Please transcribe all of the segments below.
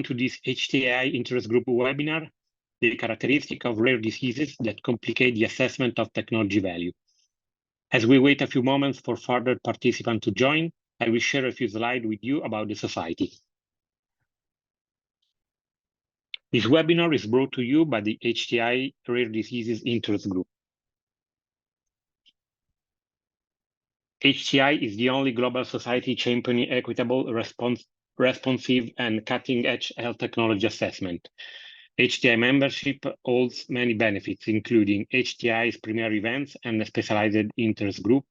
Welcome to this HTAi interest group webinar, the characteristic of rare diseases that complicate the assessment of technology value. As we wait a few moments for further participants to join, I will share a few slides with you about the society. This webinar is brought to you by the HTAi Rare Diseases Interest Group. HTAi is the only global society championing equitable, responsive, and cutting-edge health technology assessment. HTAi membership holds many benefits, including HTAi's premier events and a specialized interest group,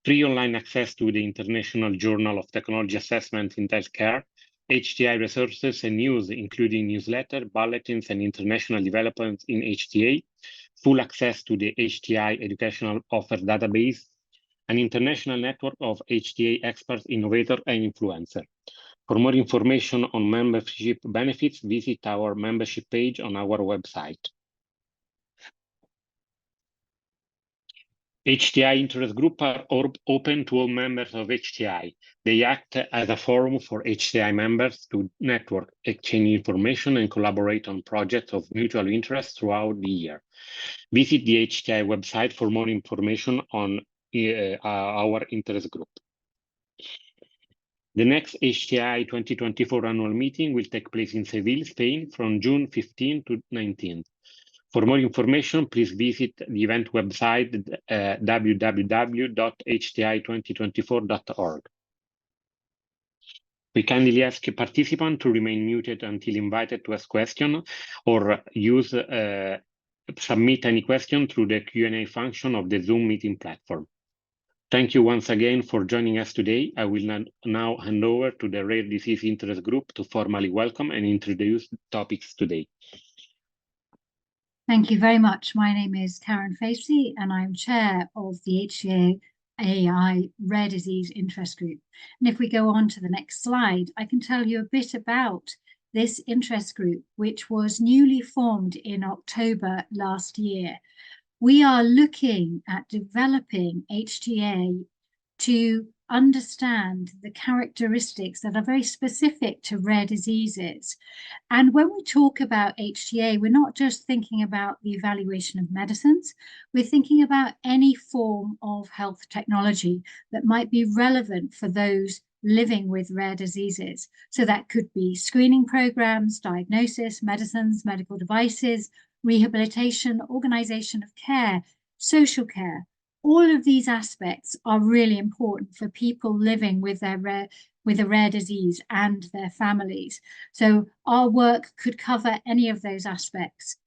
free online access to the International Journal of Technology Assessment in Healthcare, HTAi resources and news, including newsletter, bulletins, and international developments in HTAi, full access to the HTAi educational offer database, an international network of HTAi experts, innovators, and influencers. For more information on membership benefits, visit our membership page on our website. HTAi interest groups are open to all members of HTAi. They act as a forum for HTAi members to network, exchange information, and collaborate on projects of mutual interest throughout the year. Visit the HTAi website for more information on our interest group. The next HTAi 2024 annual meeting will take place in Seville, Spain, from June 15 to 19. For more information, please visit the event website www.htai2024.org. We kindly ask participants to remain muted until invited to ask questions, or submit any question through the Q&A function of the Zoom meeting platform. Thank you once again for joining us today. I will now hand over to the Rare Disease Interest Group to formally welcome and introduce topics today. Thank you very much. My name is Karen Facey, and I'm chair of the HTAi Rare Disease Interest Group. And if we go on to the next slide, I can tell you a bit about this interest group, which was newly formed in October last year. We are looking at developing HTAi to understand the characteristics that are very specific to rare diseases. And when we talk about HTAi, we're not just thinking about the evaluation of medicines, we're thinking about any form of health technology that might be relevant for those living with rare diseases. So that could be screening programs, diagnosis, medicines, medical devices, rehabilitation, organization of care, social care. All of these aspects are really important for people living with a rare disease and their families. So our work could cover any of those aspects.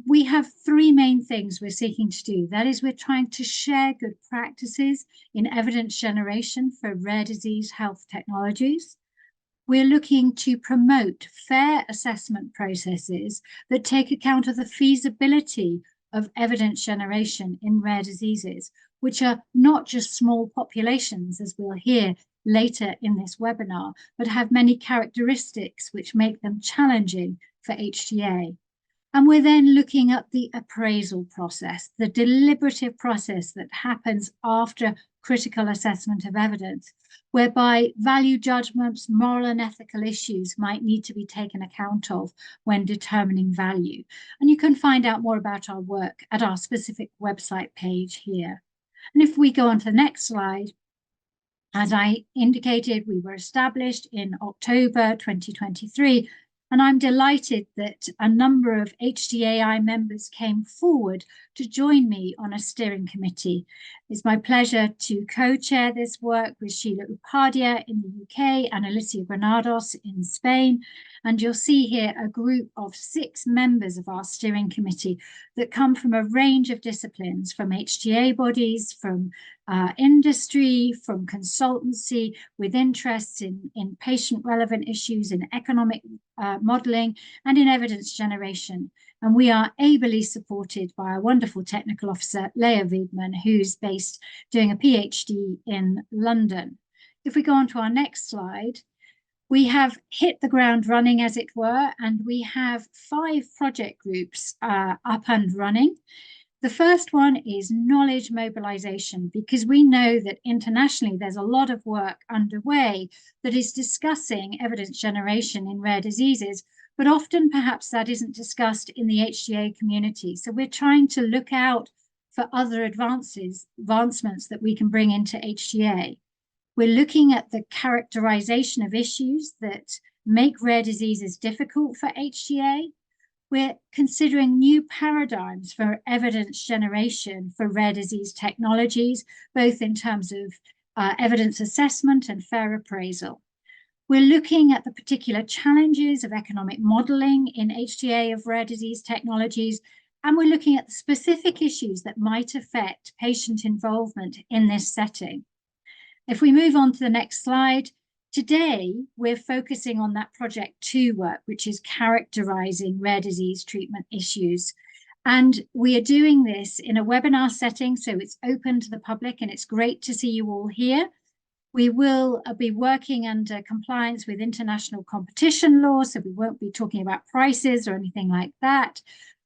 We have three main things we're seeking to do. That is, we're trying to share good practices in evidence generation for rare disease health technologies. We're looking to promote fair assessment processes that take account of the feasibility of evidence generation in rare diseases, which are not just small populations, as we'll hear later in this webinar, but have many characteristics which make them challenging for HTAi. And we're then looking at the appraisal process, the deliberative process that happens after critical assessment of evidence, whereby value judgments, moral and ethical issues might need to be taken account of when determining value. And you can find out more about our work at our specific website page here. And if we go on to the next slide, as I indicated, we were established in October 2023, and I'm delighted that a number of HTAi members came forward to join me on a steering committee. It's my pleasure to co-chair this work with Sheila Upadia in the UK and Alicia Granados in Spain. And you'll see here a group of 6 members of our steering committee that come from a range of disciplines, from HTA bodies, from industry, from consultancy, with interests in patient-relevant issues, in economic modelling, and in evidence generation. And we are ably supported by our wonderful technical officer, Leah Wiedmann, who's based doing a PhD in London. If we go on to our next slide, we have hit the ground running, as it were, and we have 5 project groups up and running. The first one is knowledge mobilization, because we know that internationally there's a lot of work underway that is discussing evidence generation in rare diseases, but often perhaps that isn't discussed in the HTAi community. So we're trying to look out for other advancements that we can bring into HTAi. We're looking at the characterization of issues that make rare diseases difficult for HTAi. We're considering new paradigms for evidence generation for rare disease technologies, both in terms of evidence assessment and fair appraisal. We're looking at the particular challenges of economic modeling in HTAi of rare disease technologies, and we're looking at the specific issues that might affect patient involvement in this setting. If we move on to the next slide, today we're focusing on that Project 2 work, which is characterizing rare disease treatment issues. And we are doing this in a webinar setting, so it's open to the public, and it's great to see you all here. We will be working under compliance with international competition law, so we won't be talking about prices or anything like that.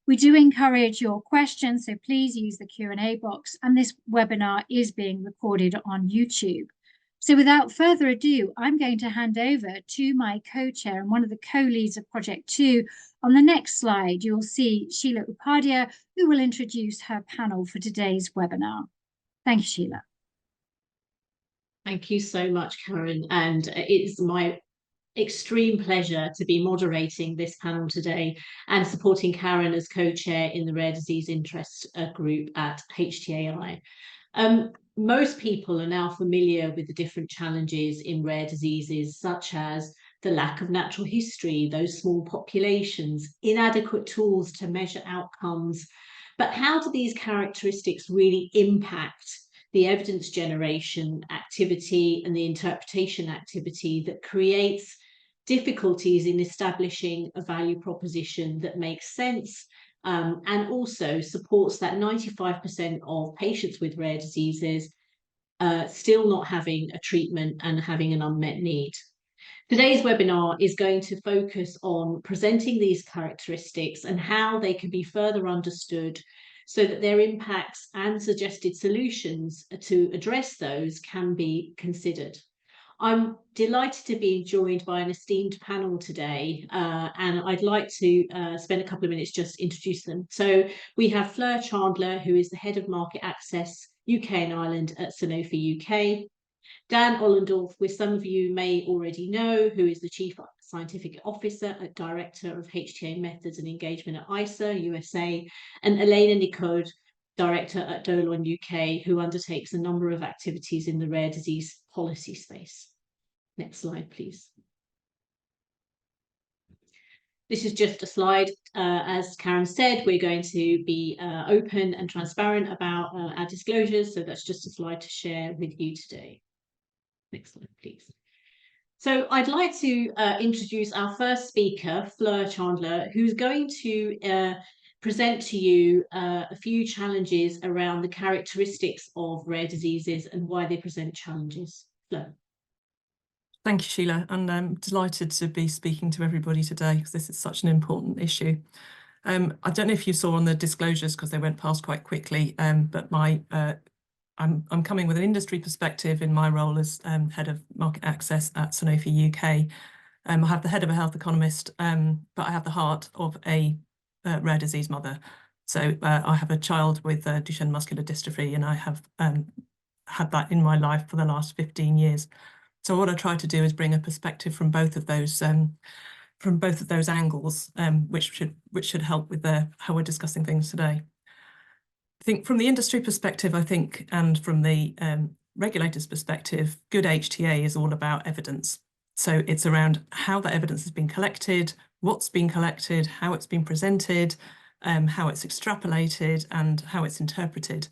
We do encourage your questions, so please use the Q&A box, and this webinar is being recorded on YouTube. So without further ado, I'm going to hand over to my co-chair and one of the co-leads of Project 2. On the next slide, you'll see Sheila Upadhyay, who will introduce her panel for today's webinar. Thank you, Sheila. Thank you so much, Karen, and it's my extreme pleasure to be moderating this panel today and supporting Karen as co-chair in the Rare Disease Interest Group at HTAi. Most people are now familiar with the different challenges in rare diseases, such as the lack of natural history, those small populations, inadequate tools to measure outcomes. But how do these characteristics really impact the evidence generation activity and the interpretation activity that creates difficulties in establishing a value proposition that makes sense and also supports that 95% of patients with rare diseases still not having a treatment and having an unmet need? Today's webinar is going to focus on presenting these characteristics and how they can be further understood so that their impacts and suggested solutions to address those can be considered. I'm delighted to be joined by an esteemed panel today, and I'd like to spend a couple of minutes just introduce them. So we have Fleur Chandler, who is the Head of Market Access UK and Ireland at Sanofi UK. Dan Ollendorf, which some of you may already know, who is the Chief Scientific Officer and Director of HTAi Methods and Engagement at ISA, USA, and Elena Nicod, Director at Dolon UK, who undertakes a number of activities in the rare disease policy space. Next slide, please. This is just a slide. As Karen said, we're going to be open and transparent about our disclosures, so that's just a slide to share with you today. Next slide, please. So I'd like to introduce our first speaker, Fleur Chandler, who's going to present to you a few challenges around the characteristics of rare diseases and why they present challenges. Fleur. Thank you, Sheila, and I'm delighted to be speaking to everybody today because this is such an important issue. I don't know if you saw on the disclosures because they went past quite quickly, but I'm coming with an industry perspective in my role as Head of Market Access at Sanofi UK. I have the head of a health economist, but I have the heart of a rare disease mother. So I have a child with Duchenne muscular dystrophy, and I have had that in my life for the last 15 years. So what I try to do is bring a perspective from both of those angles, which should help with how we're discussing things today. I think from the industry perspective, and from the regulator's perspective, good HTAi is all about evidence. So it's around how that evidence has been collected, what's been collected, how it's been presented, how it's extrapolated, and how it's interpreted.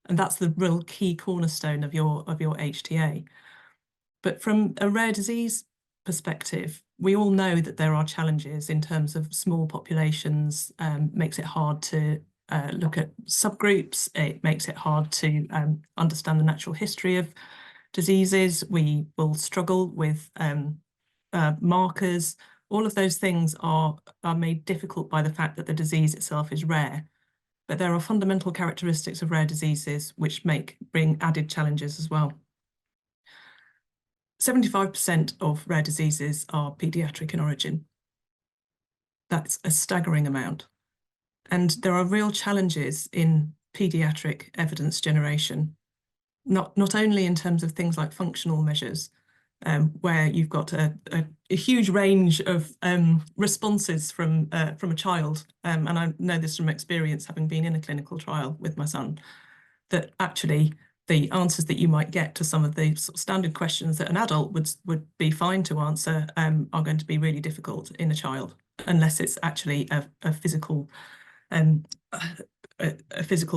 And that's the real key cornerstone of your HTAi. But from a rare disease perspective, we all know that there are challenges in terms of small populations, makes it hard to look at subgroups. It makes it hard to understand the natural history of diseases. We will struggle with markers. All of those things are made difficult by the fact that the disease itself is rare. but there are fundamental characteristics of rare diseases which bring added challenges as well. 75% of rare diseases are pediatric in origin. That's a staggering amount. And there are real challenges in pediatric evidence generation, not only in terms of things like functional measures, where you've got a huge range of responses from a child, and I know this from experience, having been in a clinical trial with my son, that actually the answers that you might get to some of the sort of standard questions that an adult would be fine to answer are going to be really difficult in a child, unless it's actually a physical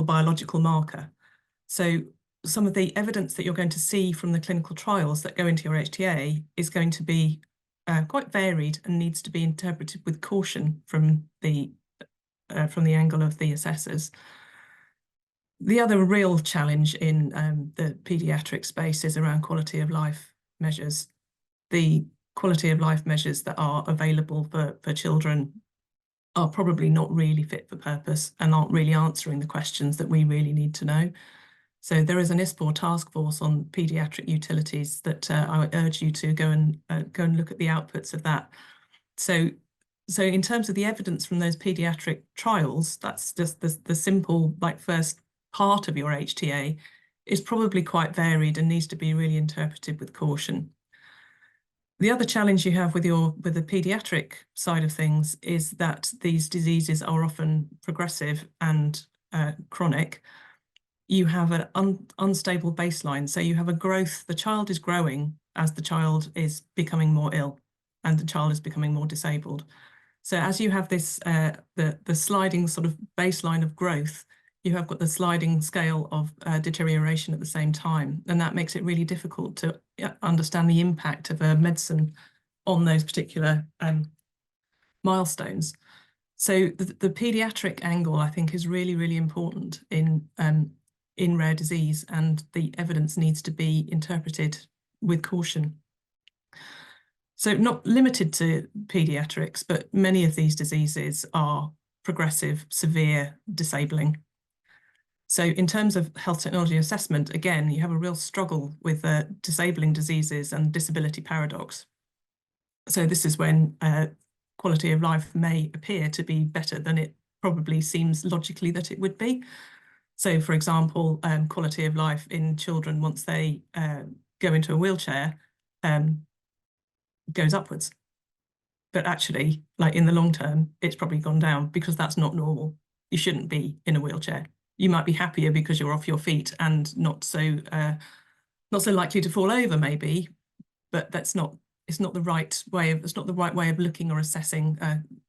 biological marker. So some of the evidence that you're going to see from the clinical trials that go into your HTAi is going to be quite varied and needs to be interpreted with caution from the angle of the assessors. The other real challenge in the paediatric space is around quality of life measures. The quality of life measures that are available for children are probably not really fit for purpose and aren't really answering the questions that we really need to know. So there is an ISPOR task force on paediatric utilities that I urge you to go and look at the outputs of that. So in terms of the evidence from those paediatric trials, that's just the simple first part of your HTAi is probably quite varied and needs to be really interpreted with caution. The other challenge you have with the paediatric side of things is that these diseases are often progressive and chronic. You have an unstable baseline. So you have a growth, the child is growing as the child is becoming more ill and the child is becoming more disabled. So as you have this, the sliding sort of baseline of growth, you have got the sliding scale of deterioration at the same time. And that makes it really difficult to understand the impact of a medicine on those particular milestones. So the pediatric angle, I think, is really, really important in rare disease, and the evidence needs to be interpreted with caution. So not limited to pediatrics, but many of these diseases are progressive, severe, disabling. So in terms of health technology assessment, again, you have a real struggle with disabling diseases and disability paradox. So this is when quality of life may appear to be better than it probably seems logically that it would be. So, for example, quality of life in children once they go into a wheelchair goes upwards. But actually, in the long term, it's probably gone down because that's not normal. You shouldn't be in a wheelchair. You might be happier because you're off your feet and not so likely to fall over, maybe. But it's not the right way of looking or assessing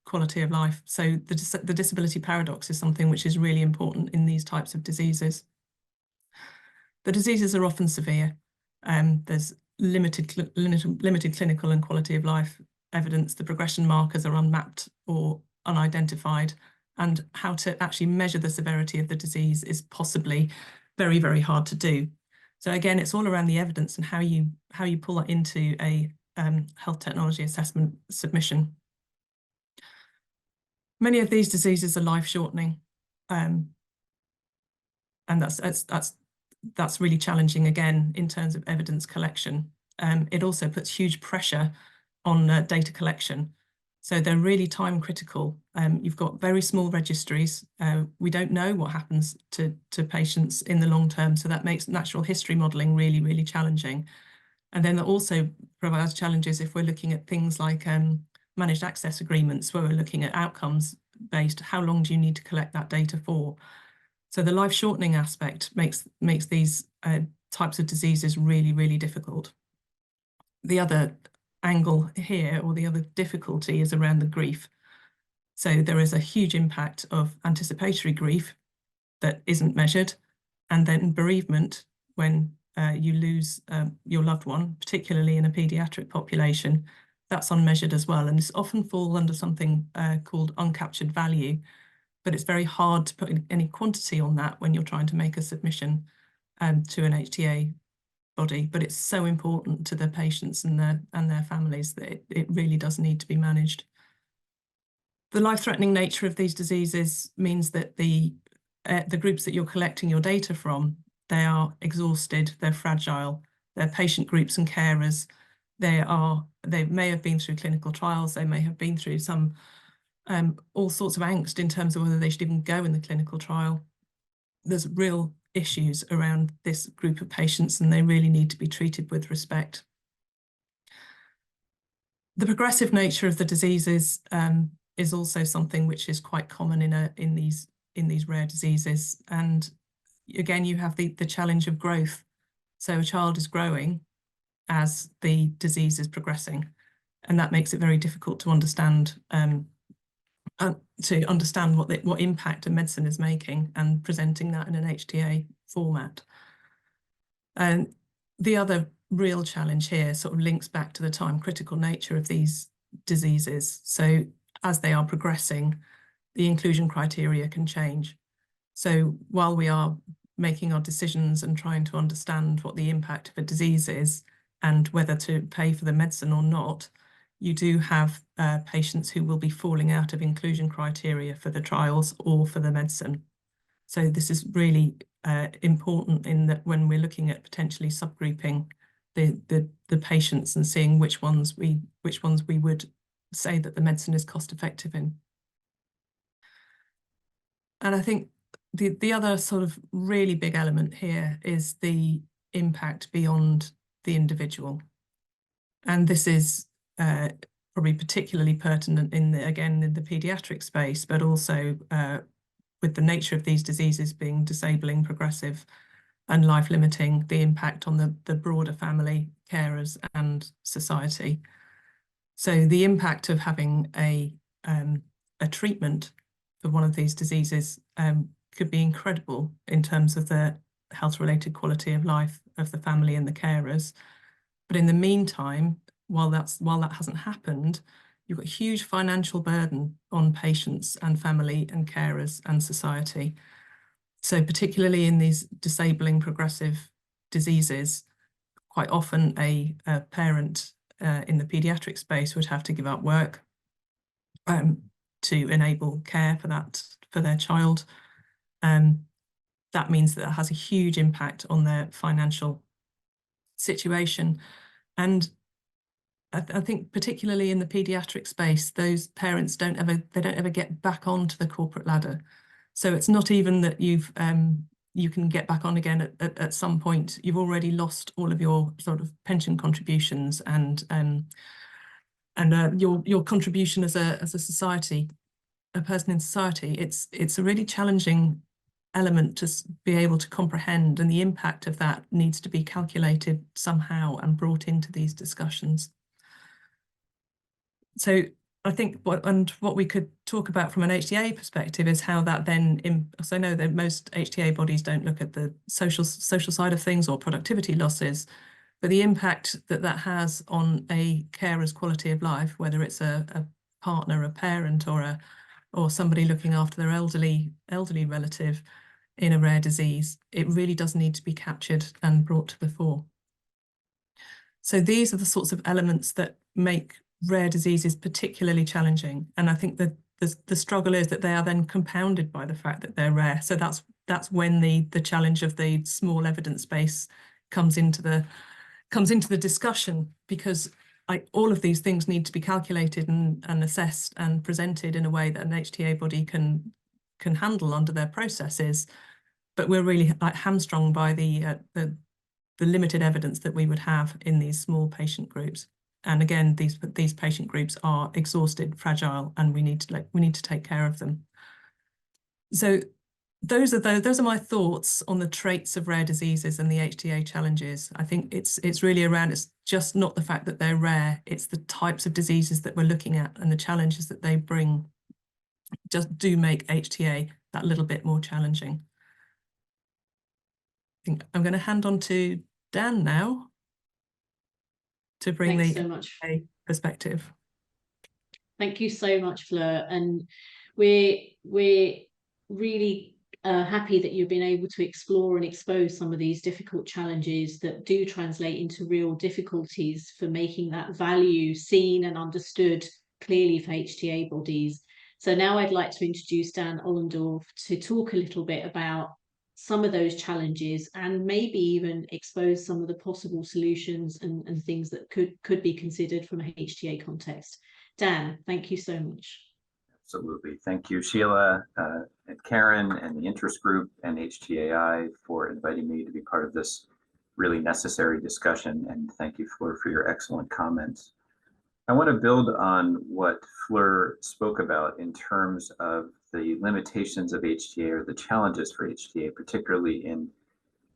quality of life. So the disability paradox is something which is really important in these types of diseases. The diseases are often severe. There's limited clinical and quality of life evidence. The progression markers are unmapped or unidentified, and how to actually measure the severity of the disease is possibly very, very hard to do. So again, it's all around the evidence and how you pull that into a health technology assessment submission. Many of these diseases are life-shortening, and that's really challenging again in terms of evidence collection. It also puts huge pressure on data collection. So they're really time critical. You've got very small registries. We don't know what happens to patients in the long term, so that makes natural history modelling really, really challenging. And then that also provides challenges if we're looking at things like managed access agreements, where we're looking at outcomes based. How long do you need to collect that data for? So the life shortening aspect makes these types of diseases really, really difficult. The other angle here, or the other difficulty, is around the grief. So there is a huge impact of anticipatory grief that isn't measured, and then bereavement when you lose your loved one, particularly in a paediatric population, that's unmeasured as well. And this often falls under something called uncaptured value, but it's very hard to put any quantity on that when you're trying to make a submission to an HTAi body. But it's so important to the patients and their families that it really does need to be managed. The life-threatening nature of these diseases means that the the groups that you're collecting your data from, they are exhausted, they're fragile, they're patient groups and carers. They may have been through clinical trials, they may have been through some all sorts of angst in terms of whether they should even go in the clinical trial. There's real issues around this group of patients, and they really need to be treated with respect. The progressive nature of the diseases is also something which is quite common in these rare diseases. And again, you have the challenge of growth. So a child is growing as the disease is progressing, and that makes it very difficult to understand what impact a medicine is making and presenting that in an HTAi format. And the other real challenge here sort of links back to the time critical nature of these diseases. So as they are progressing, the inclusion criteria can change. So while we are making our decisions and trying to understand what the impact of a disease is and whether to pay for the medicine or not, you do have patients who will be falling out of inclusion criteria for the trials or for the medicine. So this is really important in that when we're looking at potentially subgrouping the patients and seeing which ones we would say that the medicine is cost effective in. And I think the other sort of really big element here is the impact beyond the individual. And this is probably particularly pertinent in the pediatric space, but also with the nature of these diseases being disabling, progressive, and life-limiting, the impact on the broader family, carers, and society. So the impact of having a treatment for one of these diseases could be incredible in terms of the health-related quality of life of the family and the carers. But in the meantime, while that hasn't happened, you've got a huge financial burden on patients and family and carers and society. So particularly in these disabling progressive diseases, quite often a parent in the pediatric space would have to give up work to enable care for their child. That means that it has a huge impact on their financial situation. And I think particularly in the pediatric space, those parents don't ever get back onto the corporate ladder. So it's not even that you can get back on again at some point. You've already lost all of your sort of pension contributions and your contribution as a society, a person in society. It's a really challenging element to be able to comprehend, and the impact of that needs to be calculated somehow and brought into these discussions. So I think what we could talk about from an HTAi perspective is how that then, so I know that most HTAi bodies don't look at the social side of things or productivity losses, but the impact that has on a carer's quality of life, whether it's a partner, a parent, or somebody looking after their elderly relative in a rare disease, it really does need to be captured and brought to the fore. So these are the sorts of elements that make rare diseases particularly challenging, and I think that the struggle is that they are then compounded by the fact that they're rare. So that's when the challenge of the small evidence base comes into the discussion, because all of these things need to be calculated and assessed and presented in a way that an HTAi body can handle under their processes. But we're really hamstrung by the limited evidence that we would have in these small patient groups. And again, these patient groups are exhausted, fragile, and we need to take care of them. So those are my thoughts on the traits of rare diseases and the HTAi challenges. I think it's really around, it's just not the fact that they're rare, it's the types of diseases that we're looking at and the challenges that they bring just do make HTAi that little bit more challenging. I think I'm going to hand on to Dan now to bring Thanks the so much. Perspective. Thank you so much, Fleur. And we're really happy that you've been able to explore and expose some of these difficult challenges that do translate into real difficulties for making that value seen and understood clearly for HTAi bodies. So now I'd like to introduce Dan Ollendorf to talk a little bit about some of those challenges and maybe even expose some of the possible solutions and things that could be considered from a HTAi context. Dan, thank you so much. Absolutely. Thank you, Sheila, and Karen, and the interest group, and HTAi for inviting me to be part of this really necessary discussion. And thank you, Fleur, for your excellent comments. I want to build on what Fleur spoke about in terms of the limitations of HTAi or the challenges for HTAi, particularly in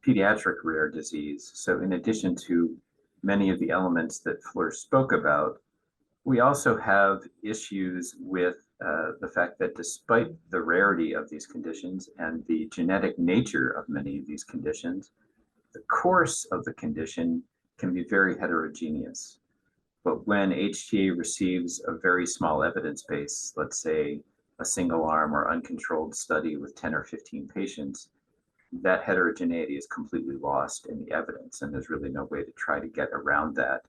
pediatric rare disease. So in addition to many of the elements that Fleur spoke about, we also have issues with the fact that despite the rarity of these conditions and the genetic nature of many of these conditions, the course of the condition can be very heterogeneous. But when HTAi receives a very small evidence base, let's say a single arm or uncontrolled study with 10 or 15 patients, that heterogeneity is completely lost in the evidence, and there's really no way to try to get around that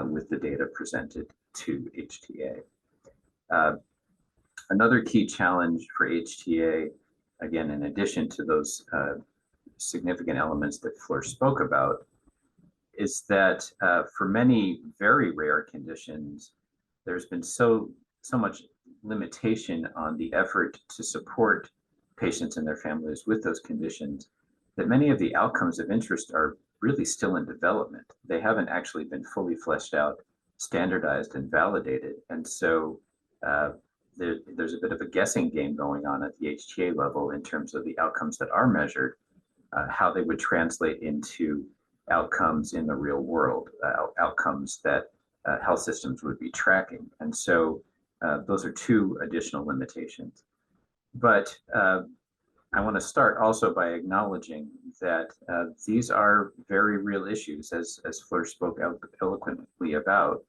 with the data presented to HTAi. Another key challenge for HTAi, again, in addition to those significant elements that Fleur spoke about, is that for many very rare conditions, there's been so much limitation on the effort to support patients and their families with those conditions that many of the outcomes of interest are really still in development. They haven't actually been fully fleshed out, standardized, and validated. And so there's a bit of a guessing game going on at the HTAi level in terms of the outcomes that are measured, how they would translate into outcomes in the real world, outcomes that health systems would be tracking. And so those are two additional limitations. But I want to start also by acknowledging that these are very real issues, as Fleur spoke eloquently about,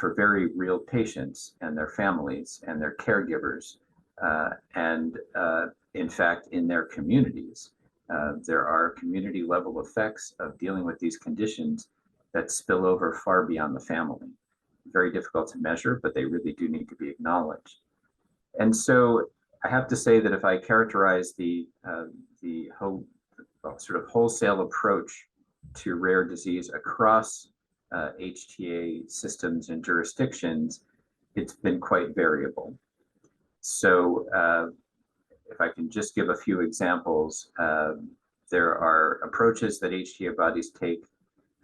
for very real patients and their families and their caregivers, and in fact, in their communities. There are community level effects of dealing with these conditions that spill over far beyond the family. Very difficult to measure, but they really do need to be acknowledged. And so I have to say that if I characterize the whole sort of wholesale approach to rare disease across HTAi systems and jurisdictions, it's been quite variable. So if I can just give a few examples, there are approaches that HTAi bodies take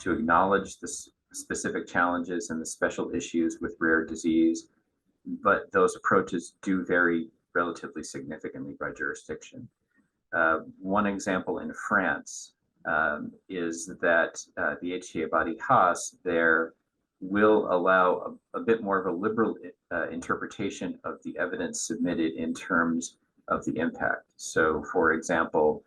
to acknowledge the specific challenges and the special issues with rare disease, but those approaches do vary relatively significantly by jurisdiction. One example in France is that the HTAi body HAAS there will allow a bit more of a liberal interpretation of the evidence submitted in terms of the impact. So for example,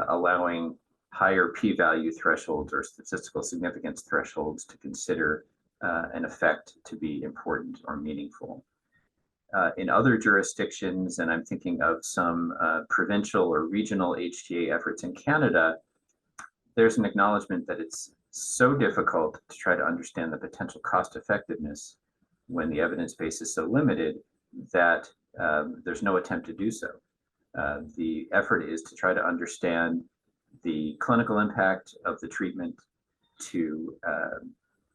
allowing higher p-value thresholds or statistical significance thresholds to consider an effect to be important or meaningful. In other jurisdictions, and I'm thinking of some provincial or regional HTAi efforts in Canada, there's an acknowledgement that it's so difficult to try to understand the potential cost effectiveness when the evidence base is so limited that there's no attempt to do so. The effort is to try to understand the clinical impact of the treatment, to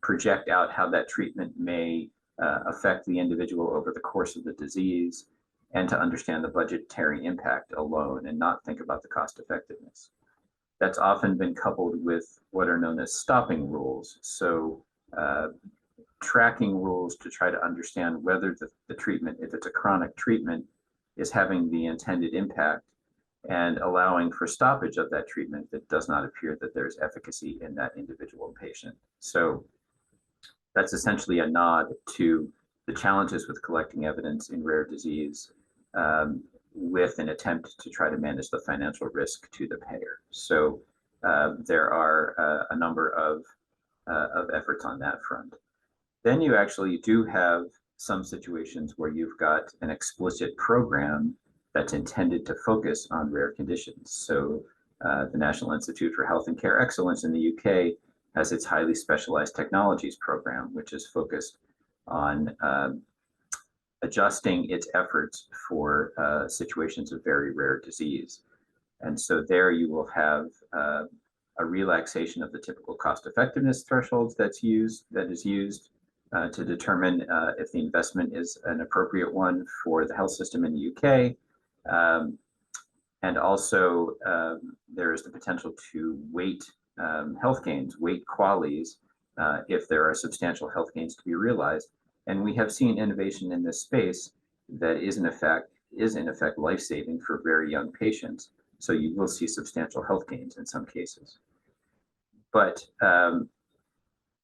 project out how that treatment may affect the individual over the course of the disease, and to understand the budgetary impact alone and not think about the cost effectiveness. That's often been coupled with what are known as stopping rules. So tracking rules to try to understand whether the treatment, if it's a chronic treatment, is having the intended impact, and allowing for stoppage of that treatment that does not appear that there's efficacy in that individual patient. So that's essentially a nod to the challenges with collecting evidence in rare disease with an attempt to try to manage the financial risk to the payer. So there are a number of efforts on that front. Then you actually do have some situations where you've got an explicit program that's intended to focus on rare conditions. So the National Institute for Health and Care Excellence in the UK has its highly specialized technologies program, which is focused on adjusting its efforts for situations of very rare disease. And so there you will have a relaxation of the typical cost effectiveness thresholds that is used to determine if the investment is an appropriate one for the health system in the UK. And also there is the potential to weight health gains, weight QALYs, if there are substantial health gains to be realized. And we have seen innovation in this space that is in effect life-saving for very young patients. So you will see substantial health gains in some cases. But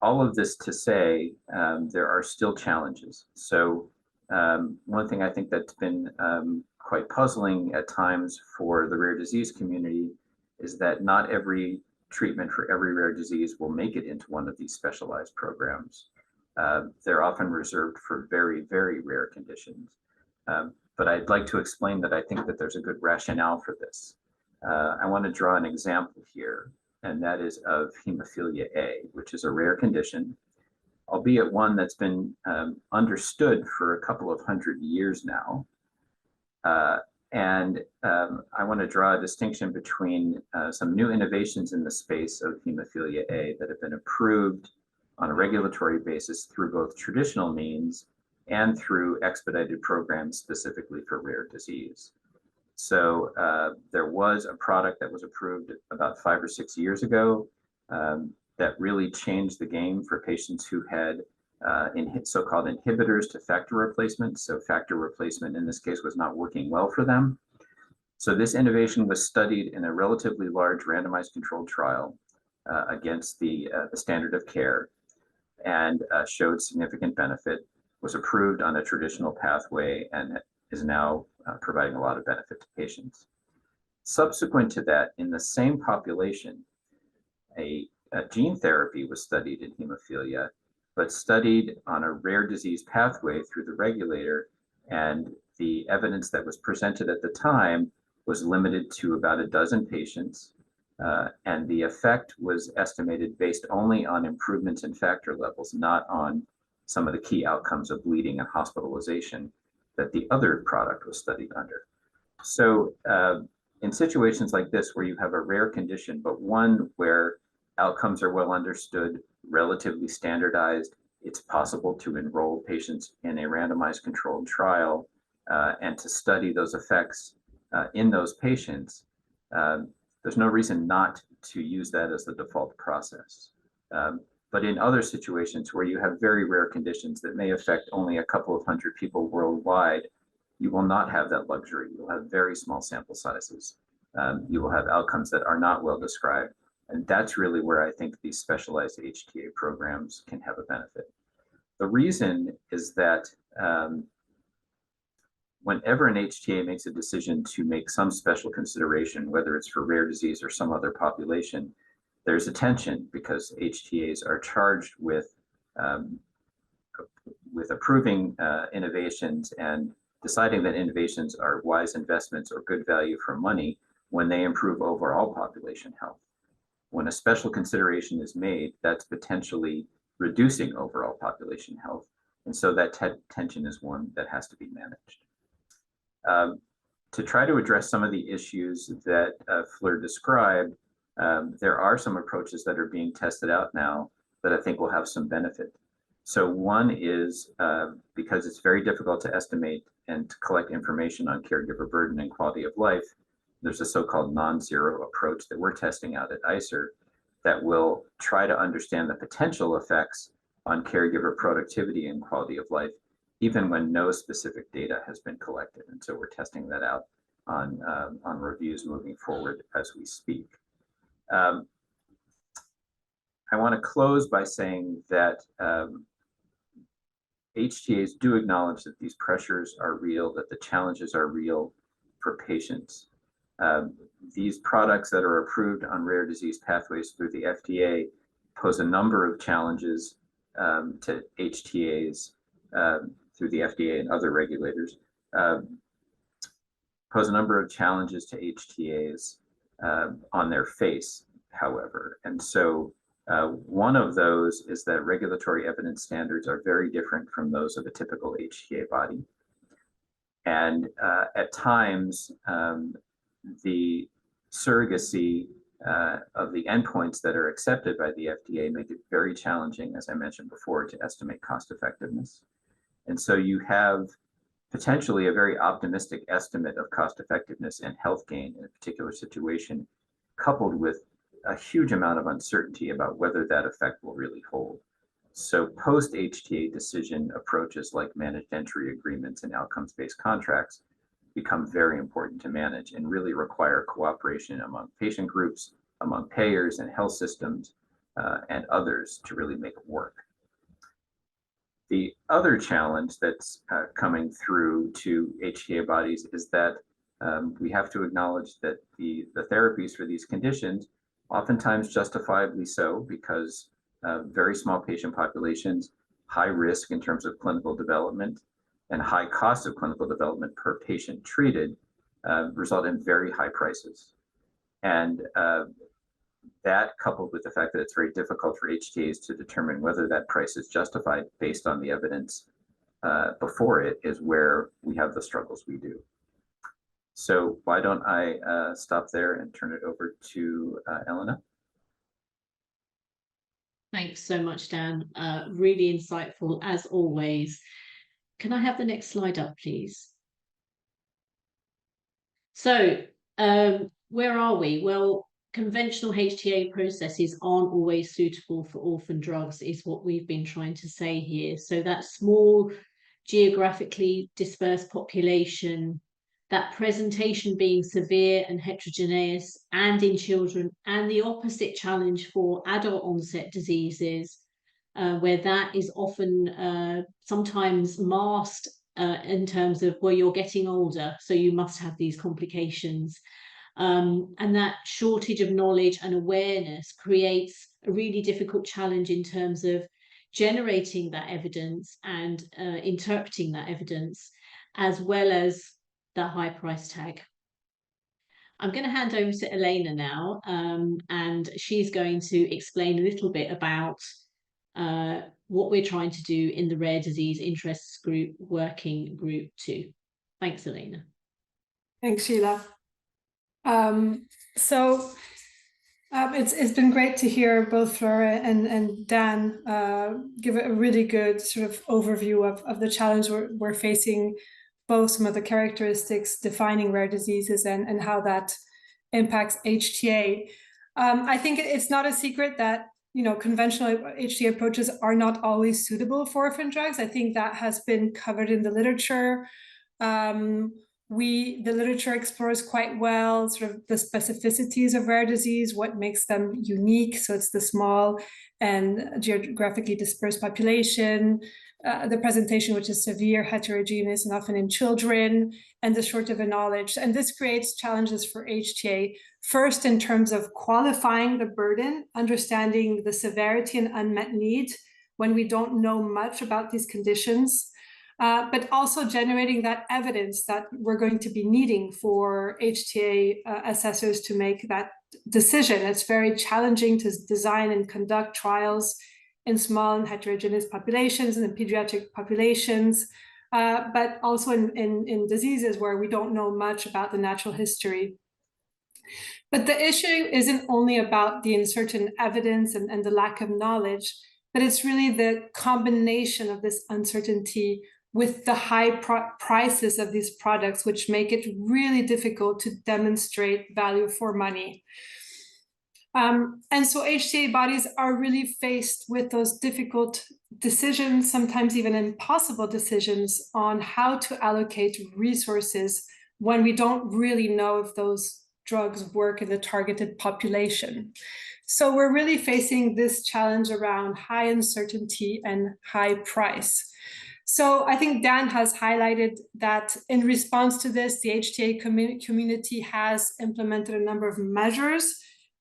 all of this to say, there are still challenges. So one thing I think that's been quite puzzling at times for the rare disease community is that not every treatment for every rare disease will make it into one of these specialized programs. They're often reserved for very, very rare conditions. But I'd like to explain that I think that there's a good rationale for this. I want to draw an example here, and that is of hemophilia A, which is a rare condition, albeit one that's been understood for a couple of 100 years now. And I want to draw a distinction between some new innovations in the space of hemophilia A that have been approved on a regulatory basis through both traditional means and through expedited programs specifically for rare disease. So there was a product that was approved about 5 or 6 years ago that really changed the game for patients who had so-called inhibitors to factor replacement. So factor replacement in this case was not working well for them. So this innovation was studied in a relatively large randomized controlled trial against the standard of care and showed significant benefit, was approved on a traditional pathway, and is now providing a lot of benefit to patients. Subsequent to that, in the same population, a gene therapy was studied in hemophilia, but studied on a rare disease pathway through the regulator, and the evidence that was presented at the time was limited to about a dozen patients, and the effect was estimated based only on improvements in factor levels, not on some of the key outcomes of bleeding and hospitalization that the other product was studied under. So in situations like this, where you have a rare condition, but one where outcomes are well understood, relatively standardized, it's possible to enroll patients in a randomized controlled trial and to study those effects in those patients, there's no reason not to use that as the default process. But in other situations where you have very rare conditions that may affect only a couple of hundred people worldwide, you will not have that luxury. You'll have very small sample sizes. You will have outcomes that are not well described. And that's really where I think these specialized HTAi programs can have a benefit. The reason is that whenever an HTAi makes a decision to make some special consideration, whether it's for rare disease or some other population, there's a tension because HTAs are charged with approving innovations and deciding that innovations are wise investments or good value for money when they improve overall population health. When a special consideration is made, that's potentially reducing overall population health. And so that tension is one that has to be managed. To try to address some of the issues that Fleur described, there are some approaches that are being tested out now that I think will have some benefit. So one is because it's very difficult to estimate and to collect information on caregiver burden and quality of life, there's a so-called non-zero approach that we're testing out at ICER that will try to understand the potential effects on caregiver productivity and quality of life, even when no specific data has been collected. And so we're testing that out on reviews moving forward as we speak. I want to close by saying that HTAs do acknowledge that these pressures are real, that the challenges are real for patients. These products that are approved on rare disease pathways through the FDA pose a number of challenges to HTAs through the FDA and other regulators, pose a number of challenges to HTAs on their face, however. And so one of those is that regulatory evidence standards are very different from those of a typical HTA body. And at times, the surrogacy of the endpoints that are accepted by the FDA make it very challenging, as I mentioned before, to estimate cost effectiveness. And so you have potentially a very optimistic estimate of cost effectiveness and health gain in a particular situation, coupled with a huge amount of uncertainty about whether that effect will really hold. So post-HTA decision approaches like managed entry agreements and outcomes-based contracts become very important to manage and really require cooperation among patient groups, among payers and health systems, and others to really make it work. The other challenge that's coming through to HTA bodies is that we have to acknowledge that the therapies for these conditions, oftentimes justifiably so, because very small patient populations, high risk in terms of clinical development, and high cost of clinical development per patient treated, result in very high prices. And that, coupled with the fact that it's very difficult for HTAs to determine whether that price is justified based on the evidence before it, is where we have the struggles we do. So why don't I stop there and turn it over to Elena? Thanks so much, Dan. Really insightful, as always. Can I have the next slide up, please? So where are we? Well, conventional HTA processes aren't always suitable for orphan drugs, is what we've been trying to say here. So that small, geographically dispersed population, that presentation being severe and heterogeneous and in children, and the opposite challenge for adult onset diseases, where that is often sometimes masked in terms of, well, you're getting older, so you must have these complications. And that shortage of knowledge and awareness creates a really difficult challenge in terms of generating that evidence and interpreting that evidence, as well as the high price tag. I'm going to hand over to Elena now, and she's going to explain a little bit about what we're trying to do in the Rare Disease Interests Group Working Group 2. Thanks, Elena. Thanks, Sheila. It's been great to hear both Fleur and Dan give a really good sort of overview of the challenge we're facing, both some of the characteristics defining rare diseases and how that impacts HTA. I think it's not a secret that conventional HTA approaches are not always suitable for orphan drugs. I think that has been covered in the literature. The literature explores quite well sort of the specificities of rare disease, what makes them unique. So it's the small and geographically dispersed population, the presentation, which is severe, heterogeneous, and often in children, and the short of a knowledge. And this creates challenges for HTA, first in terms of qualifying the burden, understanding the severity and unmet need when we don't know much about these conditions, but also generating that evidence that we're going to be needing for HTA assessors to make that decision. It's very challenging to design and conduct trials in small and heterogeneous populations and in pediatric populations, but also in diseases where we don't know much about the natural history. But the issue isn't only about the uncertain evidence and the lack of knowledge, but it's really the combination of this uncertainty with the high prices of these products, which make it really difficult to demonstrate value for money. And so HTA bodies are really faced with those difficult decisions, sometimes even impossible decisions on how to allocate resources when we don't really know if those drugs work in the targeted population. So we're really facing this challenge around high uncertainty and high price. So I think Dan has highlighted that in response to this, the HTA community has implemented a number of measures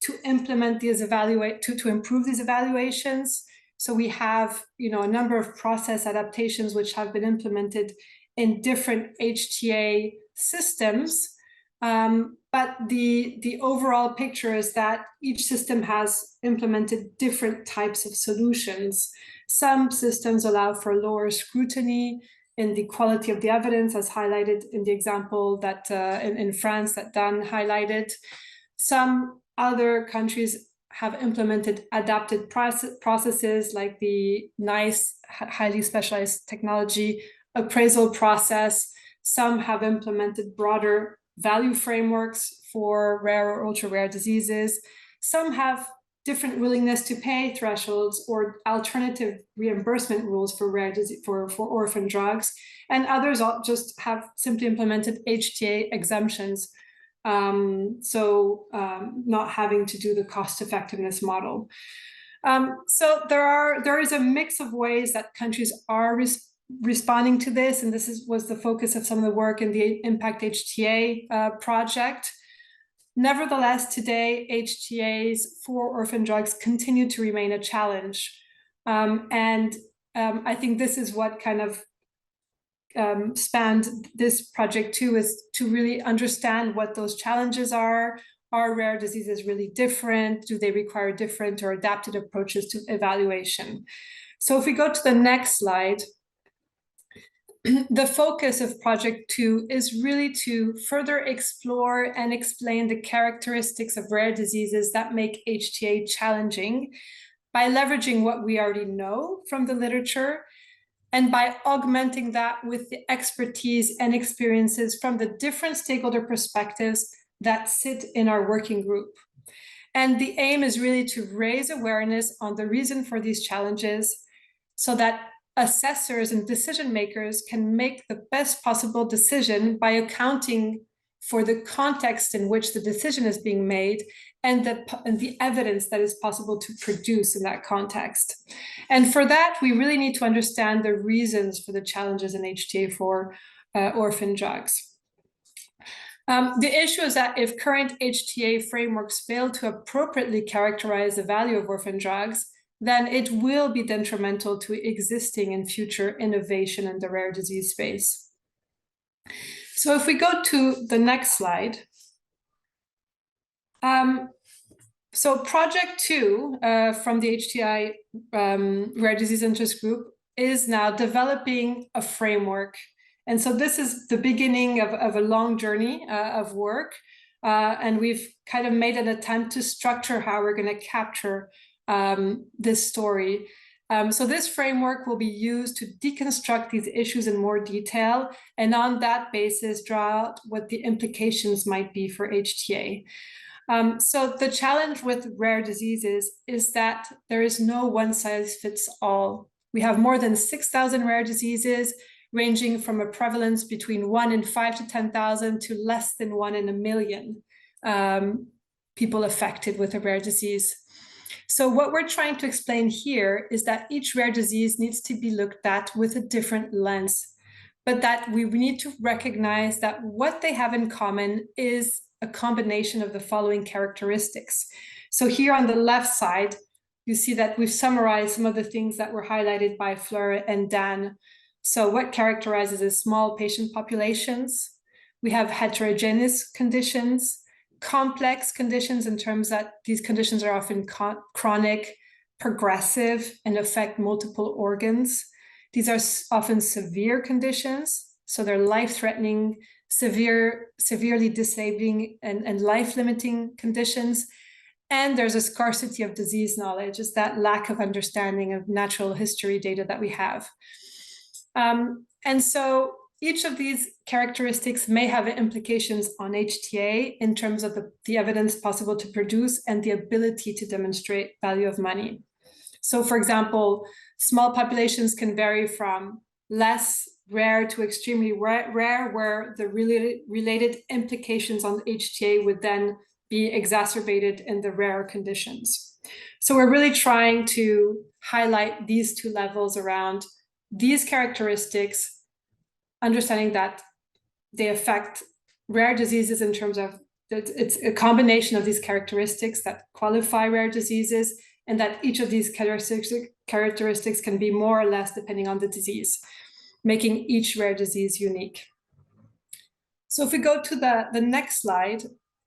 to implement these to improve these evaluations. So we have a number of process adaptations which have been implemented in different HTA systems. But the overall picture is that each system has implemented different types of solutions. Some systems allow for lower scrutiny, in the quality of the evidence, as highlighted in the example that in France that Dan highlighted. Some other countries have implemented adapted processes like the NICE, highly specialized technology appraisal process. Some have implemented broader value frameworks for rare or ultra-rare diseases. Some have different willingness to pay thresholds or alternative reimbursement rules for rare disease, for orphan drugs, and others just have simply implemented HTAi exemptions, not having to do the cost effectiveness model. So there is a mix of ways that countries are responding to this, and this was the focus of some of the work in the Impact HTAi project. Nevertheless, today, HTAs for orphan drugs continue to remain a challenge. I think this is what kind of spanned this project too, is to really understand what those challenges are. Are rare diseases really different? Do they require different or adapted approaches to evaluation? So if we go to the next slide, the focus of Project 2 is really to further explore and explain the characteristics of rare diseases that make HTAi challenging by leveraging what we already know from the literature and by augmenting that with the expertise and experiences from the different stakeholder perspectives that sit in our working group. And the aim is really to raise awareness on the reason for these challenges so that assessors and decision makers can make the best possible decision by accounting for the context in which the decision is being made and the evidence that is possible to produce in that context. And for that, we really need to understand the reasons for the challenges in HTAi for orphan drugs. The issue is that if current HTAi frameworks fail to appropriately characterize the value of orphan drugs, then it will be detrimental to existing and future innovation in the rare disease space. So if we go to the next slide. So Project 2 from the HTAi Rare Disease Interest Group is now developing a framework. And so this is the beginning of a long journey of work. And we've kind of made an attempt to structure how we're going to capture this story. So this framework will be used to deconstruct these issues in more detail, and on that basis, draw out what the implications might be for HTAi. So the challenge with rare diseases is that there is no one size fits all. We have more than 6,000 rare diseases, ranging from a prevalence between 1 in 5 to 10,000 to less than 1 in a million people affected with a rare disease. So what we're trying to explain here is that each rare disease needs to be looked at with a different lens, but that we need to recognize that what they have in common is a combination of the following characteristics. So here on the left side, you see that we've summarized some of the things that were highlighted by Fleur and Dan. So what characterizes as small patient populations? We have heterogeneous conditions, complex conditions in terms that these conditions are often chronic, progressive, and affect multiple organs. These are often severe conditions, so they're life-threatening, severely disabling, and life-limiting conditions. And there's a scarcity of disease knowledge, is that lack of understanding of natural history data that we have. And so each of these characteristics may have implications on HTAi in terms of the evidence possible to produce and the ability to demonstrate value of money. So for example, small populations can vary from less rare to extremely rare, where the related implications on HTAi would then be exacerbated in the rare conditions. So we're really trying to highlight these two levels around these characteristics, understanding that they affect rare diseases in terms of that it's a combination of these characteristics that qualify rare diseases, and that each of these characteristics can be more or less depending on the disease, making each rare disease unique. So if we go to the next slide,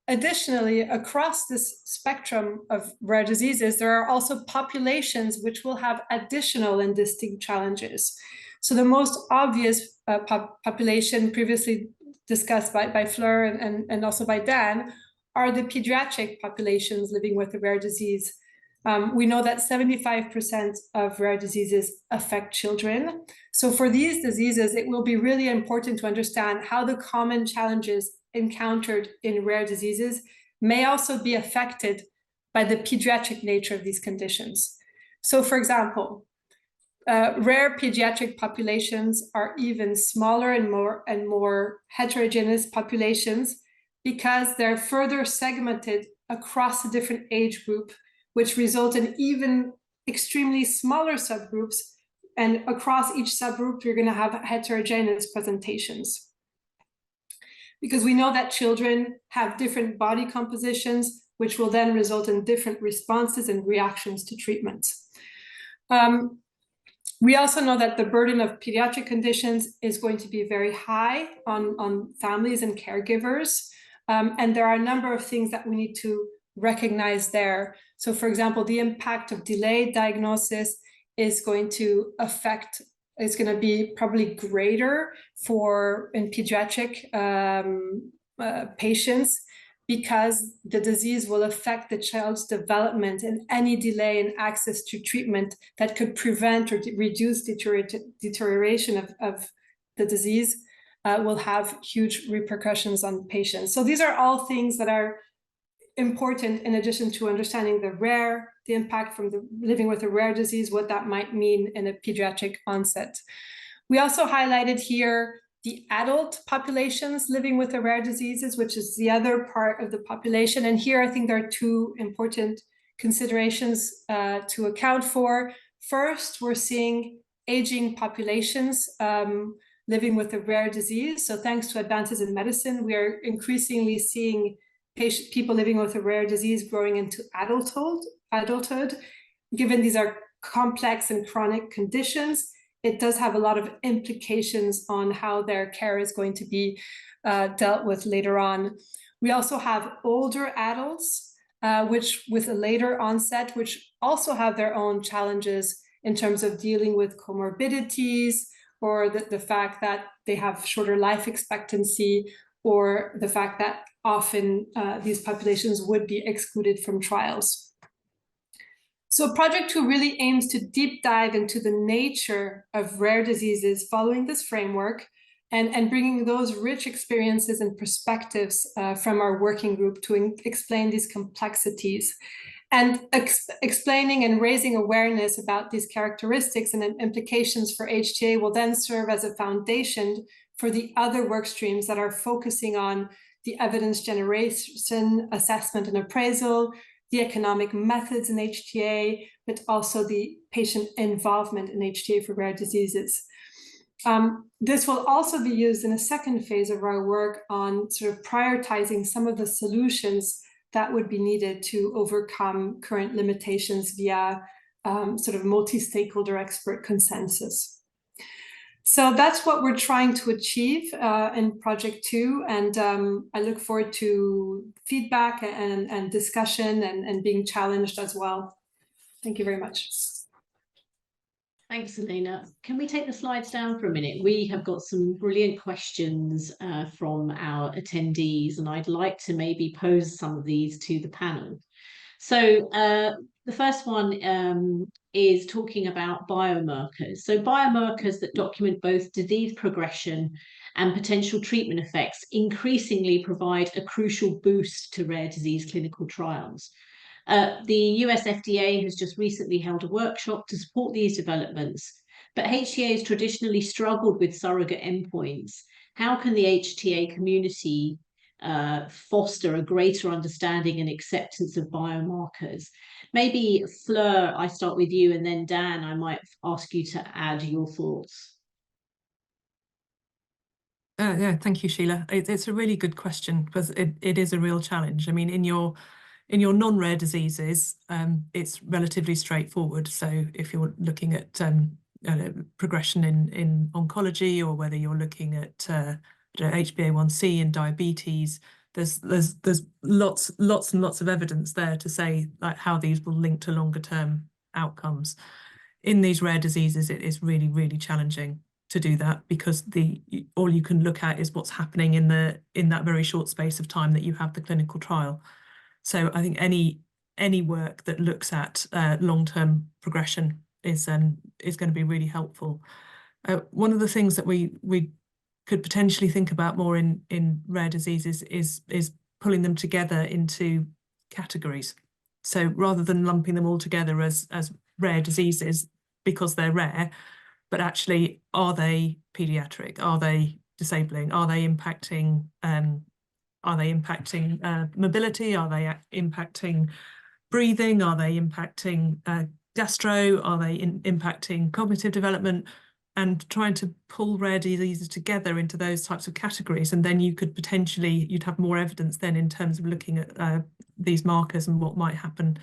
additionally, across this spectrum of rare diseases, there are also populations which will have additional and distinct challenges. So the most obvious population previously discussed by Fleur and also by Dan are the pediatric populations living with a rare disease. We know that 75% of rare diseases affect children. So for these diseases, it will be really important to understand how the common challenges encountered in rare diseases may also be affected by the pediatric nature of these conditions. So for example, rare pediatric populations are even smaller and more heterogeneous populations because they're further segmented across a different age group, which result in even extremely smaller subgroups. And across each subgroup, you're going to have heterogeneous presentations. Because we know that children have different body compositions, which will then result in different responses and reactions to treatment. We also know that the burden of pediatric conditions is going to be very high on families and caregivers. And there are a number of things that we need to recognize there. So for example, the impact of delayed diagnosis is going to affect, it's going to be probably greater in pediatric patients, because the disease will affect the child's development, and any delay in access to treatment that could prevent or reduce deterioration of the disease will have huge repercussions on patients. So these are all things that are important, in addition to understanding the impact from living with a rare disease, what that might mean in a pediatric onset. We also highlighted here the adult populations living with the rare diseases, which is the other part of the population. And here I think there are two important considerations to account for. First, we're seeing aging populations living with a rare disease. So thanks to advances in medicine, we are increasingly seeing people living with a rare disease growing into adulthood. Given these are complex and chronic conditions, it does have a lot of implications on how their care is going to be dealt with later on. We also have older adults, which with a later onset, which also have their own challenges in terms of dealing with comorbidities, or the fact that they have shorter life expectancy, or the fact that often these populations would be excluded from trials. So Project 2 really aims to deep dive into the nature of rare diseases following this framework, and bringing those rich experiences and perspectives from our working group to explain these complexities. And explaining and raising awareness about these characteristics and implications for HTAi will then serve as a foundation for the other work streams that are focusing on the evidence generation, assessment and appraisal, the economic methods in HTAi, but also the patient involvement in HTAi for rare diseases. This will also be used in a second phase of our work on sort of prioritizing some of the solutions that would be needed to overcome current limitations via sort of multi-stakeholder expert consensus. So that's what we're trying to achieve in Project 2, and I look forward to feedback and discussion and being challenged as well. Thank you very much. Thanks, Elena. Can we take the slides down for a minute? We have got some brilliant questions from our attendees, and I'd like to maybe pose some of these to the panel. So the first one is talking about biomarkers. So biomarkers that document both disease progression and potential treatment effects increasingly provide a crucial boost to rare disease clinical trials. The US FDA has just recently held a workshop to support these developments, but HTAi has traditionally struggled with surrogate endpoints. How can the HTAi community foster a greater understanding and acceptance of biomarkers? Maybe Fleur, I start with you, and then Dan, I might ask you to add your thoughts. Yeah, thank you, Sheila. It's a really good question, because it is a real challenge. I mean, in your non-rare diseases, it's relatively straightforward. So if you're looking at progression in oncology, or whether you're looking at HbA1c in diabetes, there's lots and lots of evidence there to say like how these will link to longer term outcomes. In these rare diseases, it is really, really challenging. to do that, because all you can look at is what's happening in that very short space of time that you have the clinical trial. So I think any work that looks at long-term progression is going to be really helpful. One of the things that we could potentially think about more in rare diseases is pulling them together into categories. So rather than lumping them all together as rare diseases because they're rare, but actually, are they pediatric? Are they disabling? Are they impacting mobility? Are they impacting breathing? Are they impacting gastro? Are they impacting cognitive development? And trying to pull rare diseases together into those types of categories, and then you could potentially, you'd have more evidence then in terms of looking at these markers and what might happen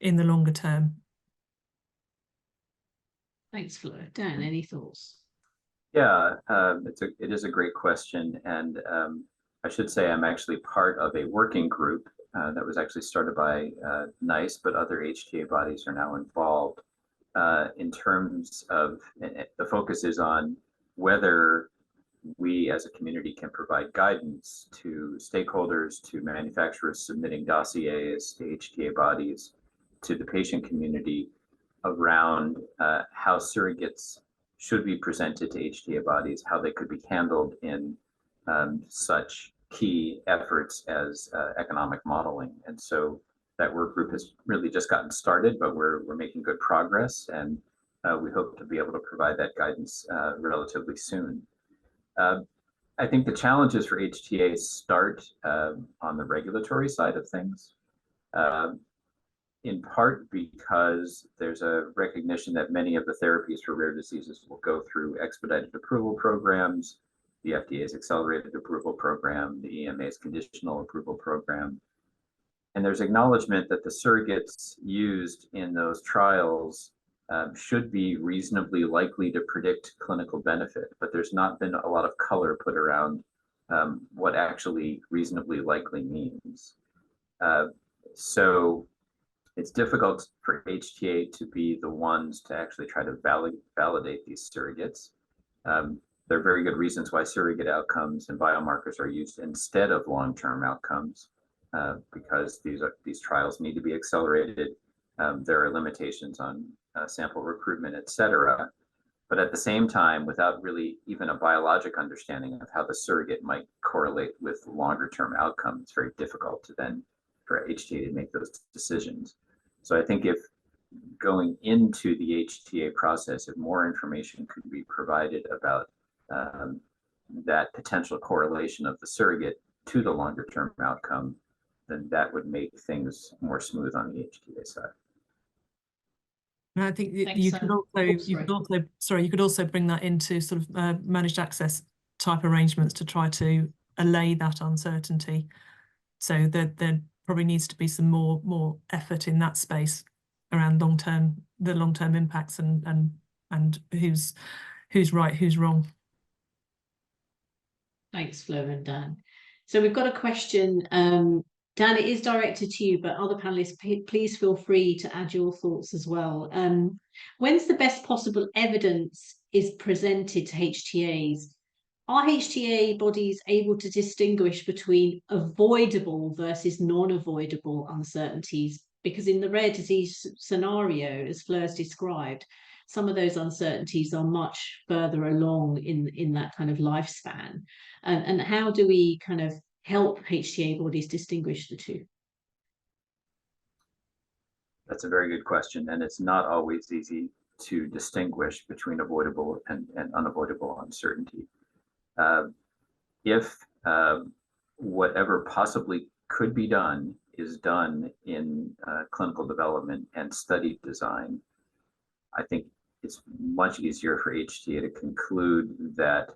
in the longer term. Thanks, Fleur. Dan, any thoughts? Yeah, it is a great question, and I should say I'm actually part of a working group that was actually started by NICE, but other HTAi bodies are now involved. In terms of, the focus is on whether we as a community can provide guidance to stakeholders, to manufacturers submitting dossiers to HTAi bodies, to the patient community around how surrogates should be presented to HTAi bodies, how they could be handled in such key efforts as economic modeling. And so that work group has really just gotten started, but we're making good progress, and we hope to be able to provide that guidance relatively soon. I think the challenges for HTAi start on the regulatory side of things, in part because there's a recognition that many of the therapies for rare diseases will go through expedited approval programs, the FDA's accelerated approval program, the EMA's conditional approval program. And there's acknowledgement that the surrogates used in those trials should be reasonably likely to predict clinical benefit, but there's not been a lot of color put around what actually reasonably likely means. So it's difficult for HTAi to be the ones to actually try to validate these surrogates. There are very good reasons why surrogate outcomes and biomarkers are used instead of long-term outcomes. Because these trials need to be accelerated. There are limitations on sample recruitment, et cetera. But at the same time, without really even a biologic understanding of how the surrogate might correlate with longer term outcomes, it's very difficult to then for HTAi to make those decisions. So I think if going into the HTAi process, if more information could be provided about that potential correlation of the surrogate to the longer term outcome, then that would make things more smooth on the HTAi side. And I think you could also bring that into sort of managed access type arrangements to try to allay that uncertainty. So there probably needs to be some more effort in that space around the long-term impacts and who's right, who's wrong. Thanks, Fleur and Dan. So we've got a question. Dan, it is directed to you, but other panelists, please feel free to add your thoughts as well. When's the best possible evidence is presented to HTAs? Are HTAi bodies able to distinguish between avoidable versus non-avoidable uncertainties? Because in the rare disease scenario, as Fleur's described, some of those uncertainties are much further along in that kind of lifespan. And how do we kind of help HTAi bodies distinguish the two? That's a very good question, and it's not always easy to distinguish between avoidable and unavoidable uncertainty. If whatever possibly could be done is done in clinical development and study design, I think it's much easier for HTAi to conclude that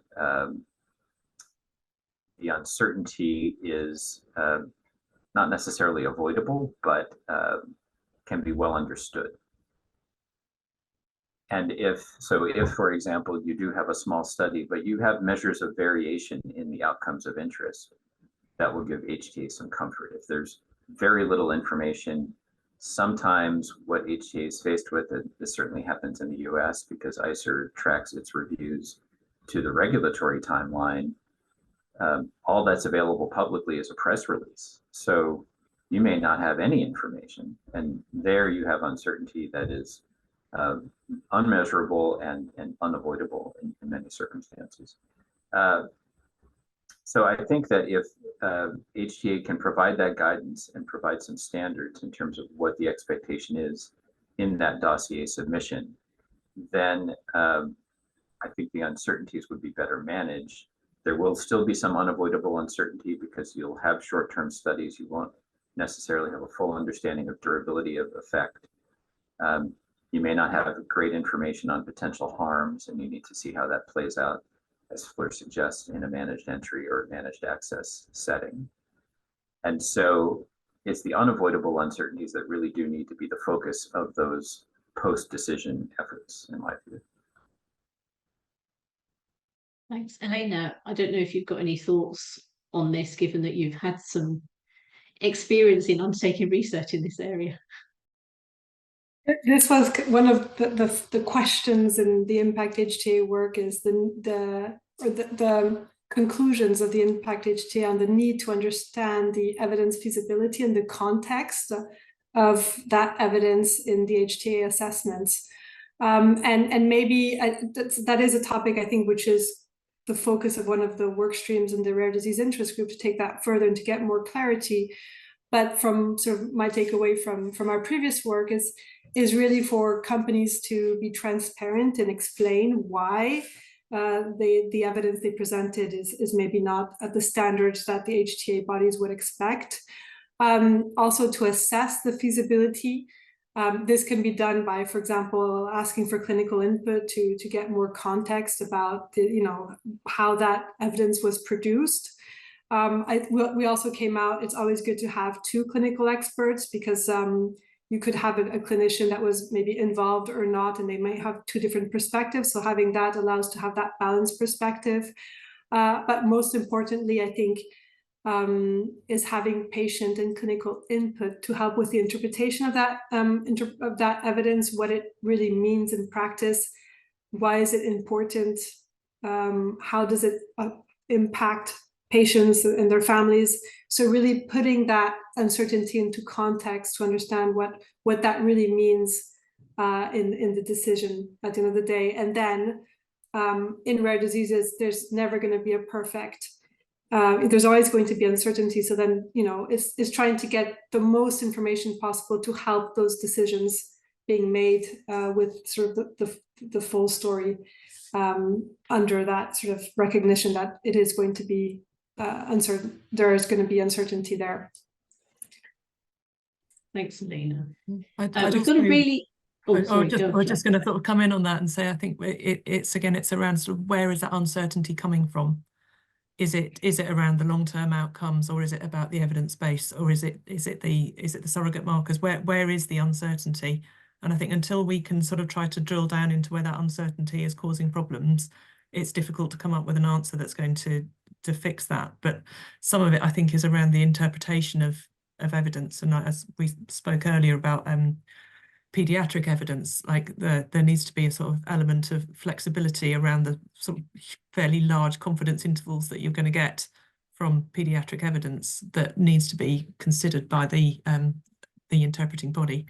the uncertainty is not necessarily avoidable, but can be well understood. And if, for example, you do have a small study, but you have measures of variation in the outcomes of interest, that will give HTAi some comfort. If there's very little information, sometimes what HTAi is faced with, and this certainly happens in the US because ICER tracks its reviews, to the regulatory timeline, all that's available publicly is a press release. So you may not have any information, and there you have uncertainty that is unmeasurable and unavoidable in many circumstances. So I think that if HTAi can provide that guidance and provide some standards in terms of what the expectation is in that dossier submission, then I think the uncertainties would be better managed. There will still be some unavoidable uncertainty because you'll have short-term studies. You won't necessarily have a full understanding of durability of effect. You may not have great information on potential harms, and you need to see how that plays out, as Fleur suggests, in a managed entry or managed access setting. And so it's the unavoidable uncertainties that really do need to be the focus of those post-decision efforts, in my view. Thanks, Elena. I don't know if you've got any thoughts on this, given that you've had some experience in undertaking research in this area. This was one of the questions in the Impact HTAi work, is the conclusions of the Impact HTAi on the need to understand the evidence feasibility and the context of that evidence in the HTAi assessments. And maybe that is a topic, I think, which is the focus of one of the work streams in the rare disease interest group, to take that further and to get more clarity. But from sort of my takeaway from our previous work is really for companies to be transparent and explain why the evidence they presented is maybe not at the standards that the HTAi bodies would expect. Also to assess the feasibility. This can be done by, for example, asking for clinical input to get more context about how that evidence was produced. We also came out, it's always good to have two clinical experts, because you could have a clinician that was maybe involved or not, and they might have two different perspectives. So having that allows to have that balanced perspective. But most importantly, I think, is having patient and clinical input to help with the interpretation of that evidence, what it really means in practice, why is it important, how does it impact patients and their families. So really putting that uncertainty into context to understand what that really means in the decision at the end of the day. And then in rare diseases, there's never going to be a perfect, there's always going to be uncertainty. So then, it's trying to get the most information possible to help those decisions being made with sort of the full story, under that sort of recognition that it is going to be uncertain. There is going to be uncertainty there. Thanks, Elena. We've got a really. I was just going to sort of come in on that and say, I think it's around sort of, where is that uncertainty coming from? Is it around the long-term outcomes, or is it about the evidence base, or is it the surrogate markers? Where is the uncertainty? And I think until we can sort of try to drill down into where that uncertainty is causing problems, it's difficult to come up with an answer that's going to fix that. But some of it, I think, is around the interpretation of evidence. And as we spoke earlier about pediatric evidence, like there needs to be a sort of element of flexibility around the sort of fairly large confidence intervals that you're going to get from pediatric evidence that needs to be considered by the interpreting body.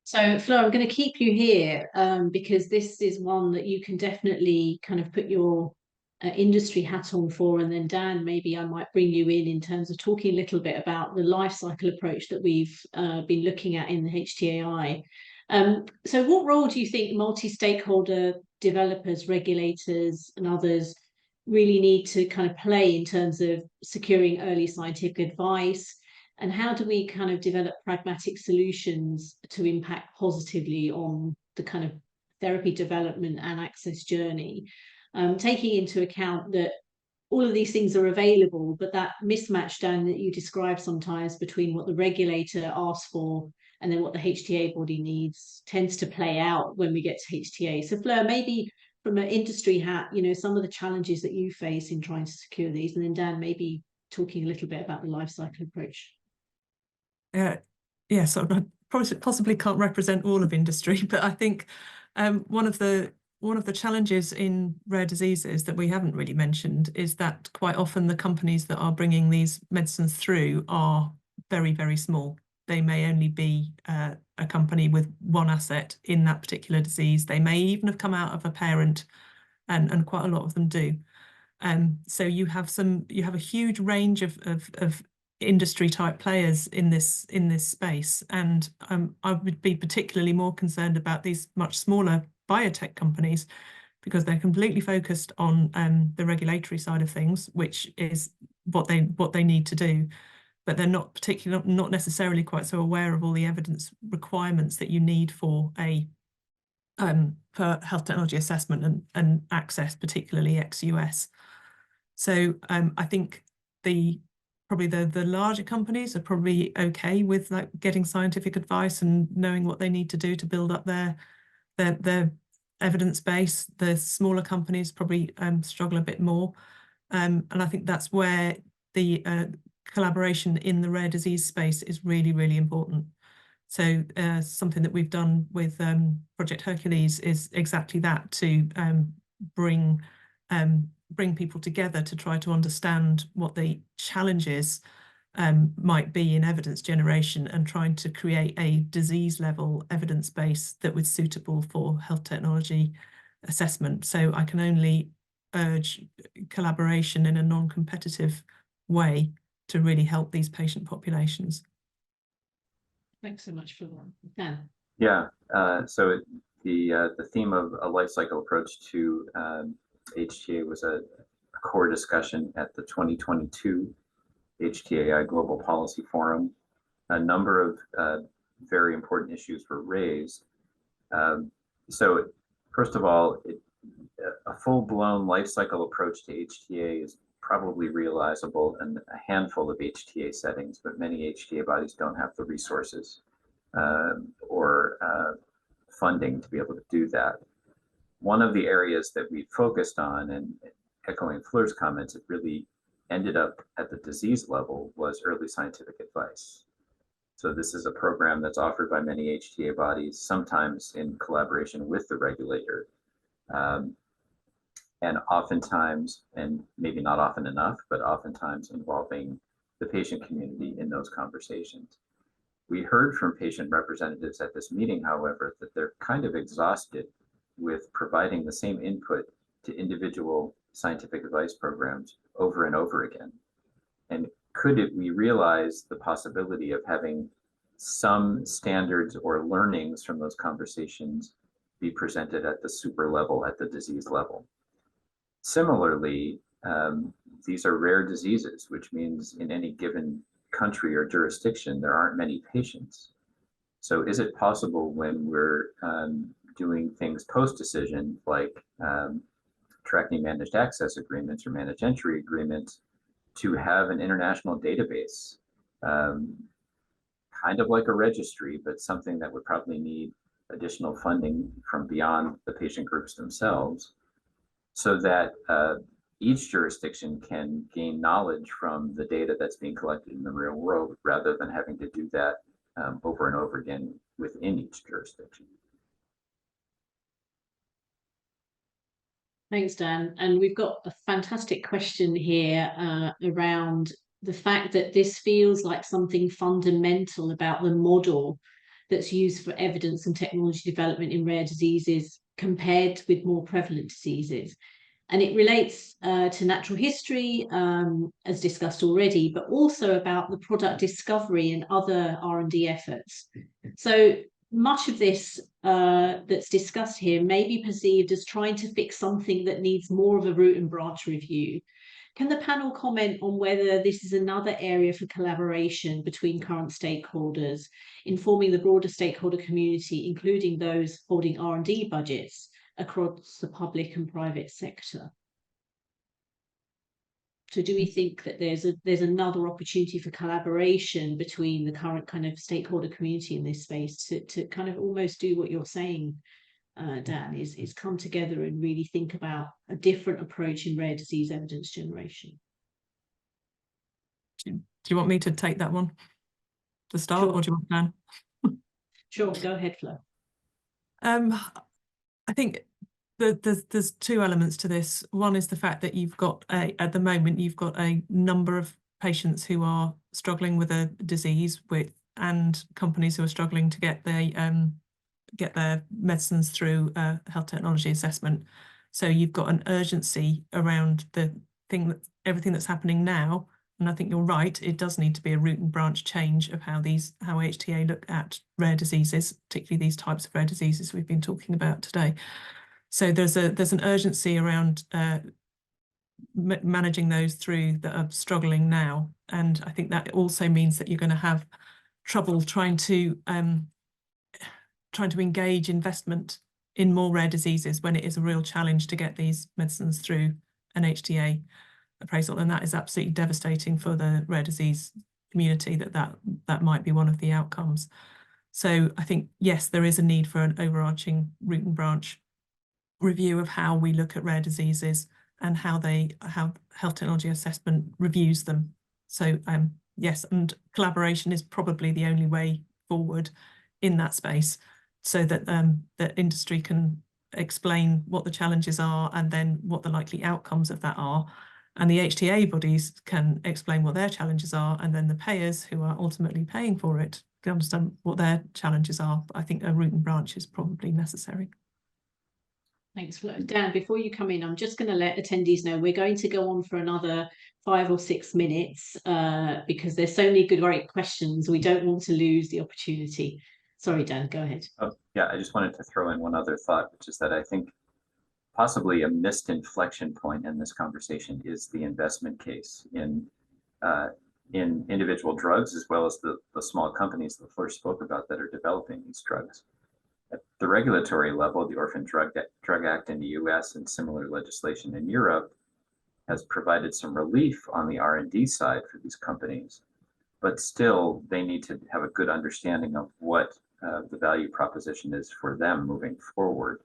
So Fleur, I'm going to keep you here because this is one that you can definitely kind of put your industry hat on for, and then Dan, maybe I might bring you in terms of talking a little bit about the life cycle approach that we've been looking at in the HTAi. So what role do you think multi-stakeholder developers, regulators and others really need to kind of play in terms of securing early scientific advice? And how do we kind of develop pragmatic solutions to impact positively on the kind of therapy development and access journey? Taking into account that all of these things are available, but that mismatch, Dan, that you describe sometimes between what the regulator asks for and then what the HTAi body needs tends to play out when we get to HTAi. So Fleur, maybe from an industry hat, some of the challenges that you face in trying to secure these, and then Dan, maybe talking a little bit about the life cycle approach. So I possibly can't represent all of industry, but I think one of the one of the challenges in rare diseases that we haven't really mentioned is that quite often the companies that are bringing these medicines through are very, very small. They may only be a company with one asset in that particular disease. They may even have come out of a parent, and quite a lot of them do. So you have a huge range of industry type players in this space, and I would be particularly more concerned about these much smaller biotech companies, because they're completely focused on the regulatory side of things, which is what they need to do, but they're not necessarily quite so aware of all the evidence requirements that you need for health technology assessment and access, particularly ex-US. So I think probably the larger companies are probably okay with like getting scientific advice and knowing what they need to do to build up their evidence base. The smaller companies probably struggle a bit more, and I think that's where the collaboration in the rare disease space is really, really important. So something that we've done with Project Hercules is exactly that, to bring people together to try to understand what the challenges might be in evidence generation, and trying to create a disease level evidence base that was suitable for health technology assessment. So I can only urge collaboration in a non-competitive way to really help these patient populations. Thanks so much for that. Dan. Yeah, so the theme of a life cycle approach to HTAi was a core discussion at the 2022 HTAi Global Policy Forum. A number of very important issues were raised. So first of all, a full-blown life cycle approach to HTAi is probably realizable in a handful of HTAi settings, but many HTAi bodies don't have the resources or funding to be able to do that. One of the areas that we focused on, and echoing Fleur's comments, it really ended up at the disease level, was early scientific advice. So this is a program that's offered by many HTAi bodies, sometimes in collaboration with the regulator, and oftentimes, and maybe not often enough, but oftentimes involving the patient community in those conversations. We heard from patient representatives at this meeting, however, that they're kind of exhausted with providing the same input to individual scientific advice programs over and over again. And we realize the possibility of having some standards or learnings from those conversations be presented at the super level, at the disease level? Similarly, these are rare diseases, which means in any given country or jurisdiction, there aren't many patients. So is it possible, when we're doing things post-decision, like tracking managed access agreements or managed entry agreements, to have an international database, kind of like a registry, but something that would probably need additional funding from beyond the patient groups themselves, so that each jurisdiction can gain knowledge from the data that's being collected in the real world, rather than having to do that over and over again within each jurisdiction. Thanks, Dan. And we've got a fantastic question here around the fact that this feels like something fundamental about the model that's used for evidence and technology development in rare diseases compared with more prevalent diseases. And it relates to natural history, as discussed already, but also about the product discovery and other R&D efforts. So much of this that's discussed here may be perceived as trying to fix something that needs more of a root and branch review. Can the panel comment on whether this is another area for collaboration between current stakeholders, informing the broader stakeholder community, including those holding R&D budgets across the public and private sector? So do we think that there's another opportunity for collaboration between the current kind of stakeholder community in this space to kind of almost do what you're saying, Dan, is come together and really think about a different approach in rare disease evidence generation? Do you want me to take that one to start, Sure. or do you want Dan? Sure, go ahead, Fleur. I think There's two elements to this. One is the fact that you've got at the moment you've got a number of patients who are struggling with a disease and companies who are struggling to get their medicines through health technology assessment. So you've got an urgency around everything that's happening now. And I think you're right, it does need to be a root and branch change of how HTAi look at rare diseases, particularly these types of rare diseases we've been talking about today. So there's an urgency around managing those through that are struggling now. And I think that also means that you're going to have trouble trying to engage investment in more rare diseases when it is a real challenge to get these medicines through an HTAi appraisal, and that is absolutely devastating for the rare disease community. That might be one of the outcomes. So I think, yes, there is a need for an overarching root and branch review of how we look at rare diseases and how health technology assessment reviews them. So yes, and collaboration is probably the only way forward in that space, so that the industry can explain what the challenges are and then what the likely outcomes of that are. And the HTAi bodies can explain what their challenges are, and then the payers who are ultimately paying for it can understand what their challenges are. But I think a root and branch is probably necessary. Thanks, Fleur. Dan, before you come in, I'm just going to let attendees know we're going to go on for another 5 or 6 minutes because there's so many great questions. We don't want to lose the opportunity. Sorry, Dan, go ahead. Oh, yeah, I just wanted to throw in one other thought, which is that I think possibly a missed inflection point in this conversation is the investment case in individual drugs, as well as the small companies that Fleur spoke about that are developing these drugs. At the regulatory level, the Orphan Drug Act in the US and similar legislation in Europe has provided some relief on the R&D side for these companies, but still they need to have a good understanding of what the value proposition is for them moving forward.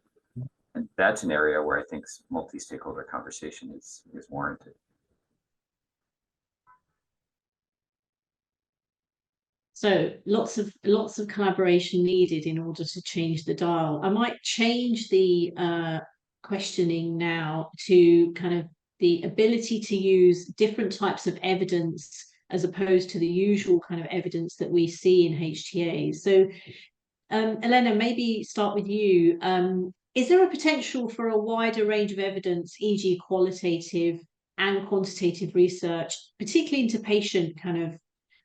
And that's an area where I think multi-stakeholder conversation is warranted. So lots of collaboration needed in order to change the dial. I might change the questioning now to kind of the ability to use different types of evidence as opposed to the usual kind of evidence that we see in HTAs. So Elena, maybe start with you. Is there a potential for a wider range of evidence, e.g. qualitative and quantitative research, particularly into patient kind of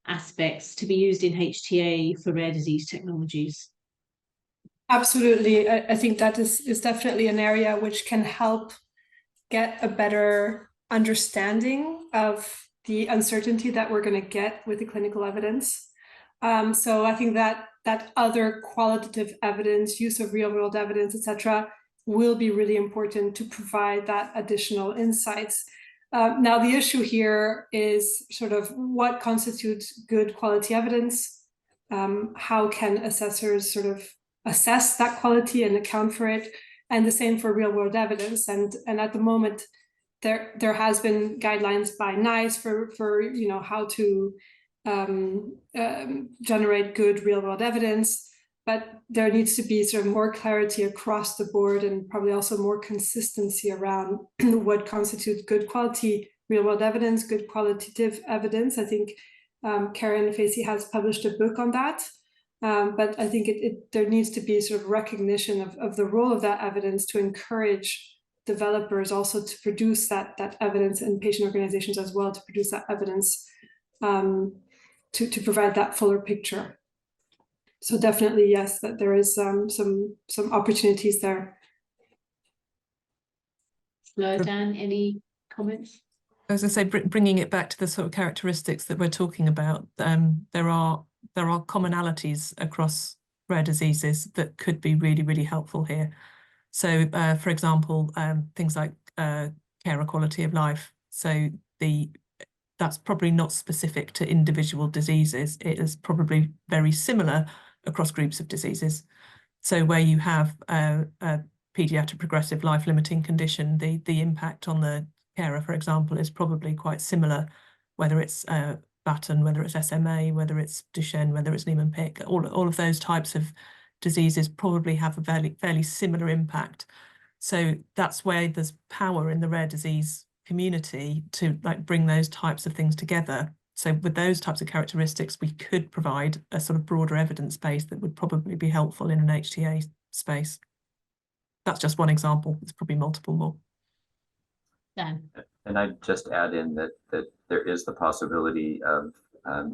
aspects, to be used in HTAi for rare disease technologies? Absolutely. I think that is definitely an area which can help get a better understanding of the uncertainty that we're going to get with the clinical evidence. So I think that other qualitative evidence, use of real-world evidence, etc., will be really important to provide that additional insights. Now, the issue here is sort of what constitutes good quality evidence. How can assessors sort of assess that quality and account for it? And the same for real-world evidence. And at the moment, there has been guidelines by NICE for how to generate good real-world evidence, but there needs to be sort of more clarity across the board and probably also more consistency around what constitutes good quality real-world evidence, good qualitative evidence. I think Karen Facey has published a book on that, but I think there needs to be sort of recognition of the role of that evidence to encourage developers also to produce that evidence, and patient organizations as well to produce that evidence to provide that fuller picture. So definitely, yes, that there is some opportunities there. Fleur, Dan, any comments? As I say, bringing it back to the sort of characteristics that we're talking about, there are commonalities across rare diseases that could be really, really helpful here. So, for example, things like carer quality of life. So that's probably not specific to individual diseases. It is probably very similar across groups of diseases. So where you have a pediatric progressive life-limiting condition, the impact on the carer, for example, is probably quite similar, whether it's Batten, whether it's SMA, whether it's Duchenne, whether it's Niemann-Pick, all of those types of diseases probably have a fairly similar impact. So that's where there's power in the rare disease community to like bring those types of things together. So with those types of characteristics, we could provide a sort of broader evidence base that would probably be helpful in an HTAi space. That's just one example. There's probably multiple more. Dan. And I'd just add in that there is the possibility of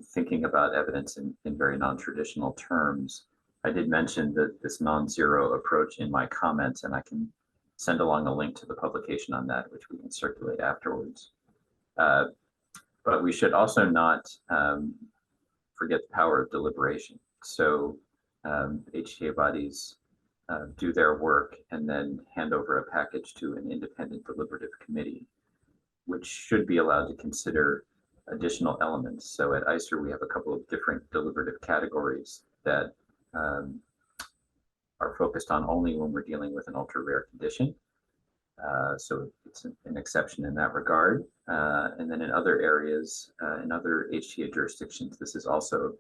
thinking about evidence in very non-traditional terms. I did mention that this non-zero approach in my comments, and I can send along a link to the publication on that, which we can circulate afterwards. But we should also not forget the power of deliberation. So HTAi bodies do their work and then hand over a package to an independent deliberative committee, which should be allowed to consider additional elements. So at ICER, we have a couple of different deliberative categories that are focused on only when we're dealing with an ultra rare condition. So it's an exception in that regard. And then in other areas, in other HTAi jurisdictions, this is also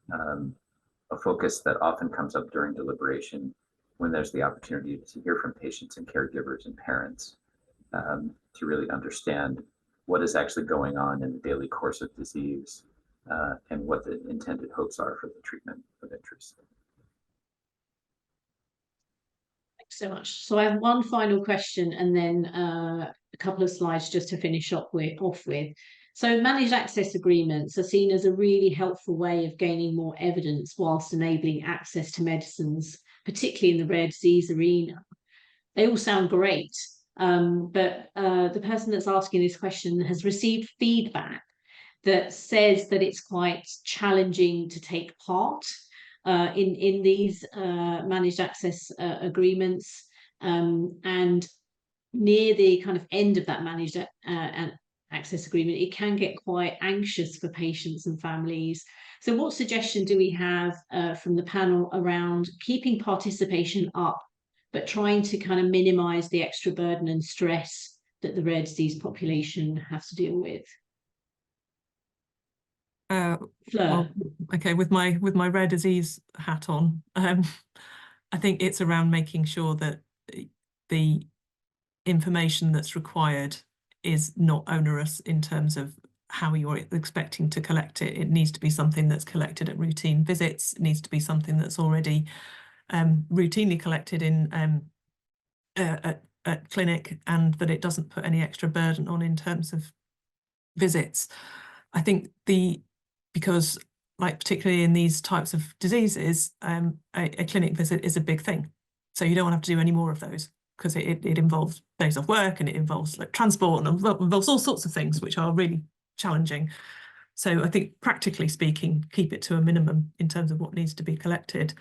a focus that often comes up during deliberation when there's the opportunity to hear from patients and caregivers and parents to really understand what is actually going on in the daily course of disease and what the intended hopes are for the treatment of interest. Thanks so much. So I have one final question and then a couple of slides just to finish off with. So managed access agreements are seen as a really helpful way of gaining more evidence whilst enabling access to medicines, particularly in the rare disease arena. They all sound great, but the person that's asking this question has received feedback that says that it's quite challenging to take part in these managed access agreements, and near the kind of end of that managed access agreement, it can get quite anxious for patients and families. So what suggestion do we have from the panel around keeping participation up, but trying to kind of minimize the extra burden and stress that the rare disease population has to deal with? Fleur. Well, okay, with my rare disease hat on, I think it's around making sure that the information that's required is not onerous in terms of how you're expecting to collect it. It needs to be something that's collected at routine visits. It needs to be something that's already routinely collected in at clinic, and that it doesn't put any extra burden on in terms of visits. I think because like particularly in these types of diseases, a clinic visit is a big thing. So you don't want to have to do any more of those, because it involves days off work, and it involves like transport, and involves all sorts of things which are really challenging. So I think practically speaking, keep it to a minimum in terms of what needs to be collected.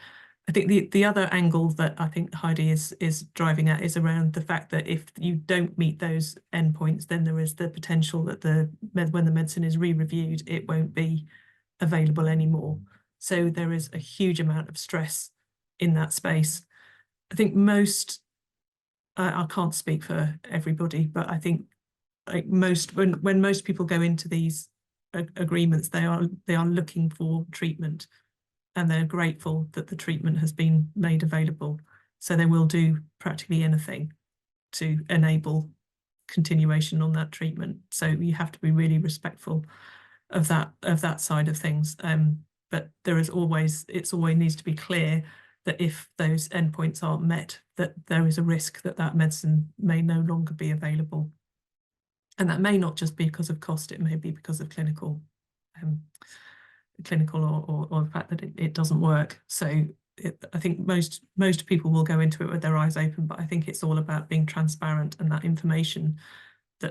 I think the other angle that I think Heidi is driving at is around the fact that if you don't meet those endpoints, then there is the potential that when the medicine is re-reviewed, it won't be available anymore. So there is a huge amount of stress in that space. I think I can't speak for everybody, but I think like when most people go into these agreements, they are looking for treatment, and they're grateful that the treatment has been made available. So they will do practically anything to enable continuation on that treatment. So you have to be really respectful of that side of things. But it always needs to be clear that if those endpoints aren't met, that there is a risk that medicine may no longer be available. And that may not just be because of cost, it may be because of clinical or the fact that it doesn't work. So I think most people will go into it with their eyes open, but I think it's all about being transparent, and that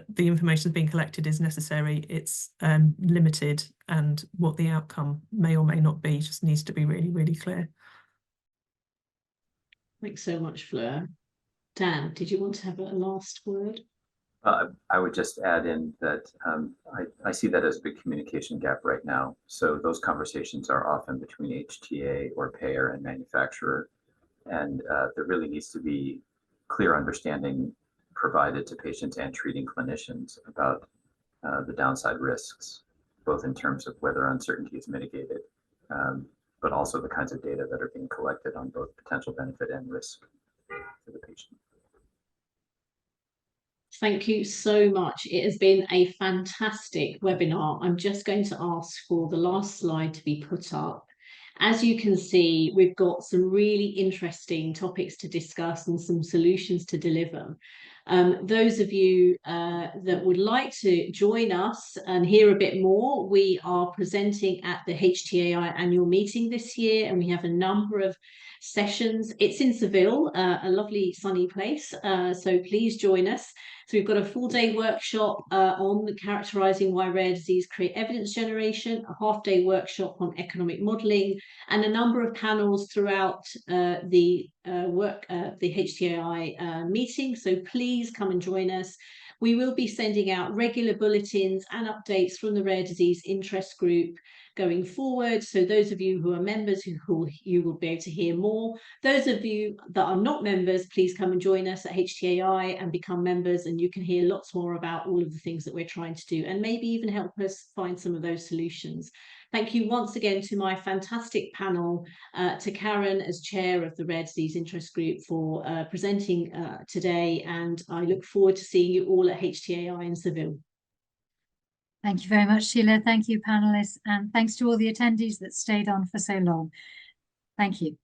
the information being collected is necessary, it's limited, and what the outcome may or may not be just needs to be really, really clear. Thanks so much, Fleur. Dan, did you want to have a last word? I would just add in that I see that as a big communication gap right now. So those conversations are often between HTAi or payer and manufacturer, and there really needs to be clear understanding provided to patients and treating clinicians about the downside risks, both in terms of whether uncertainty is mitigated, but also the kinds of data that are being collected on both potential benefit and risk for the patient. Thank you so much. It has been a fantastic webinar. I'm just going to ask for the last slide to be put up. As you can see, we've got some really interesting topics to discuss and some solutions to deliver. Those of you that would like to join us and hear a bit more, we are presenting at the HTAi annual meeting this year, and we have a number of sessions. It's in Seville, a lovely sunny place, so please join us. So we've got a full-day workshop on characterising why rare disease create evidence generation, a half-day workshop on economic modelling, and a number of panels throughout the HTAi meeting. So please come and join us. We will be sending out regular bulletins and updates from the Rare Disease Interest Group going forward. So those of you who are members, you will be able to hear more. Those of you that are not members, please come and join us at HTAi and become members, and you can hear lots more about all of the things that we're trying to do, and maybe even help us find some of those solutions. Thank you once again to my fantastic panel, to Karen as chair of the Rare Disease Interest Group for presenting today, and I look forward to seeing you all at HTAi in Seville. Thank you very much, Sheila. Thank you, panelists, and thanks to all the attendees that stayed on for so long. Thank you.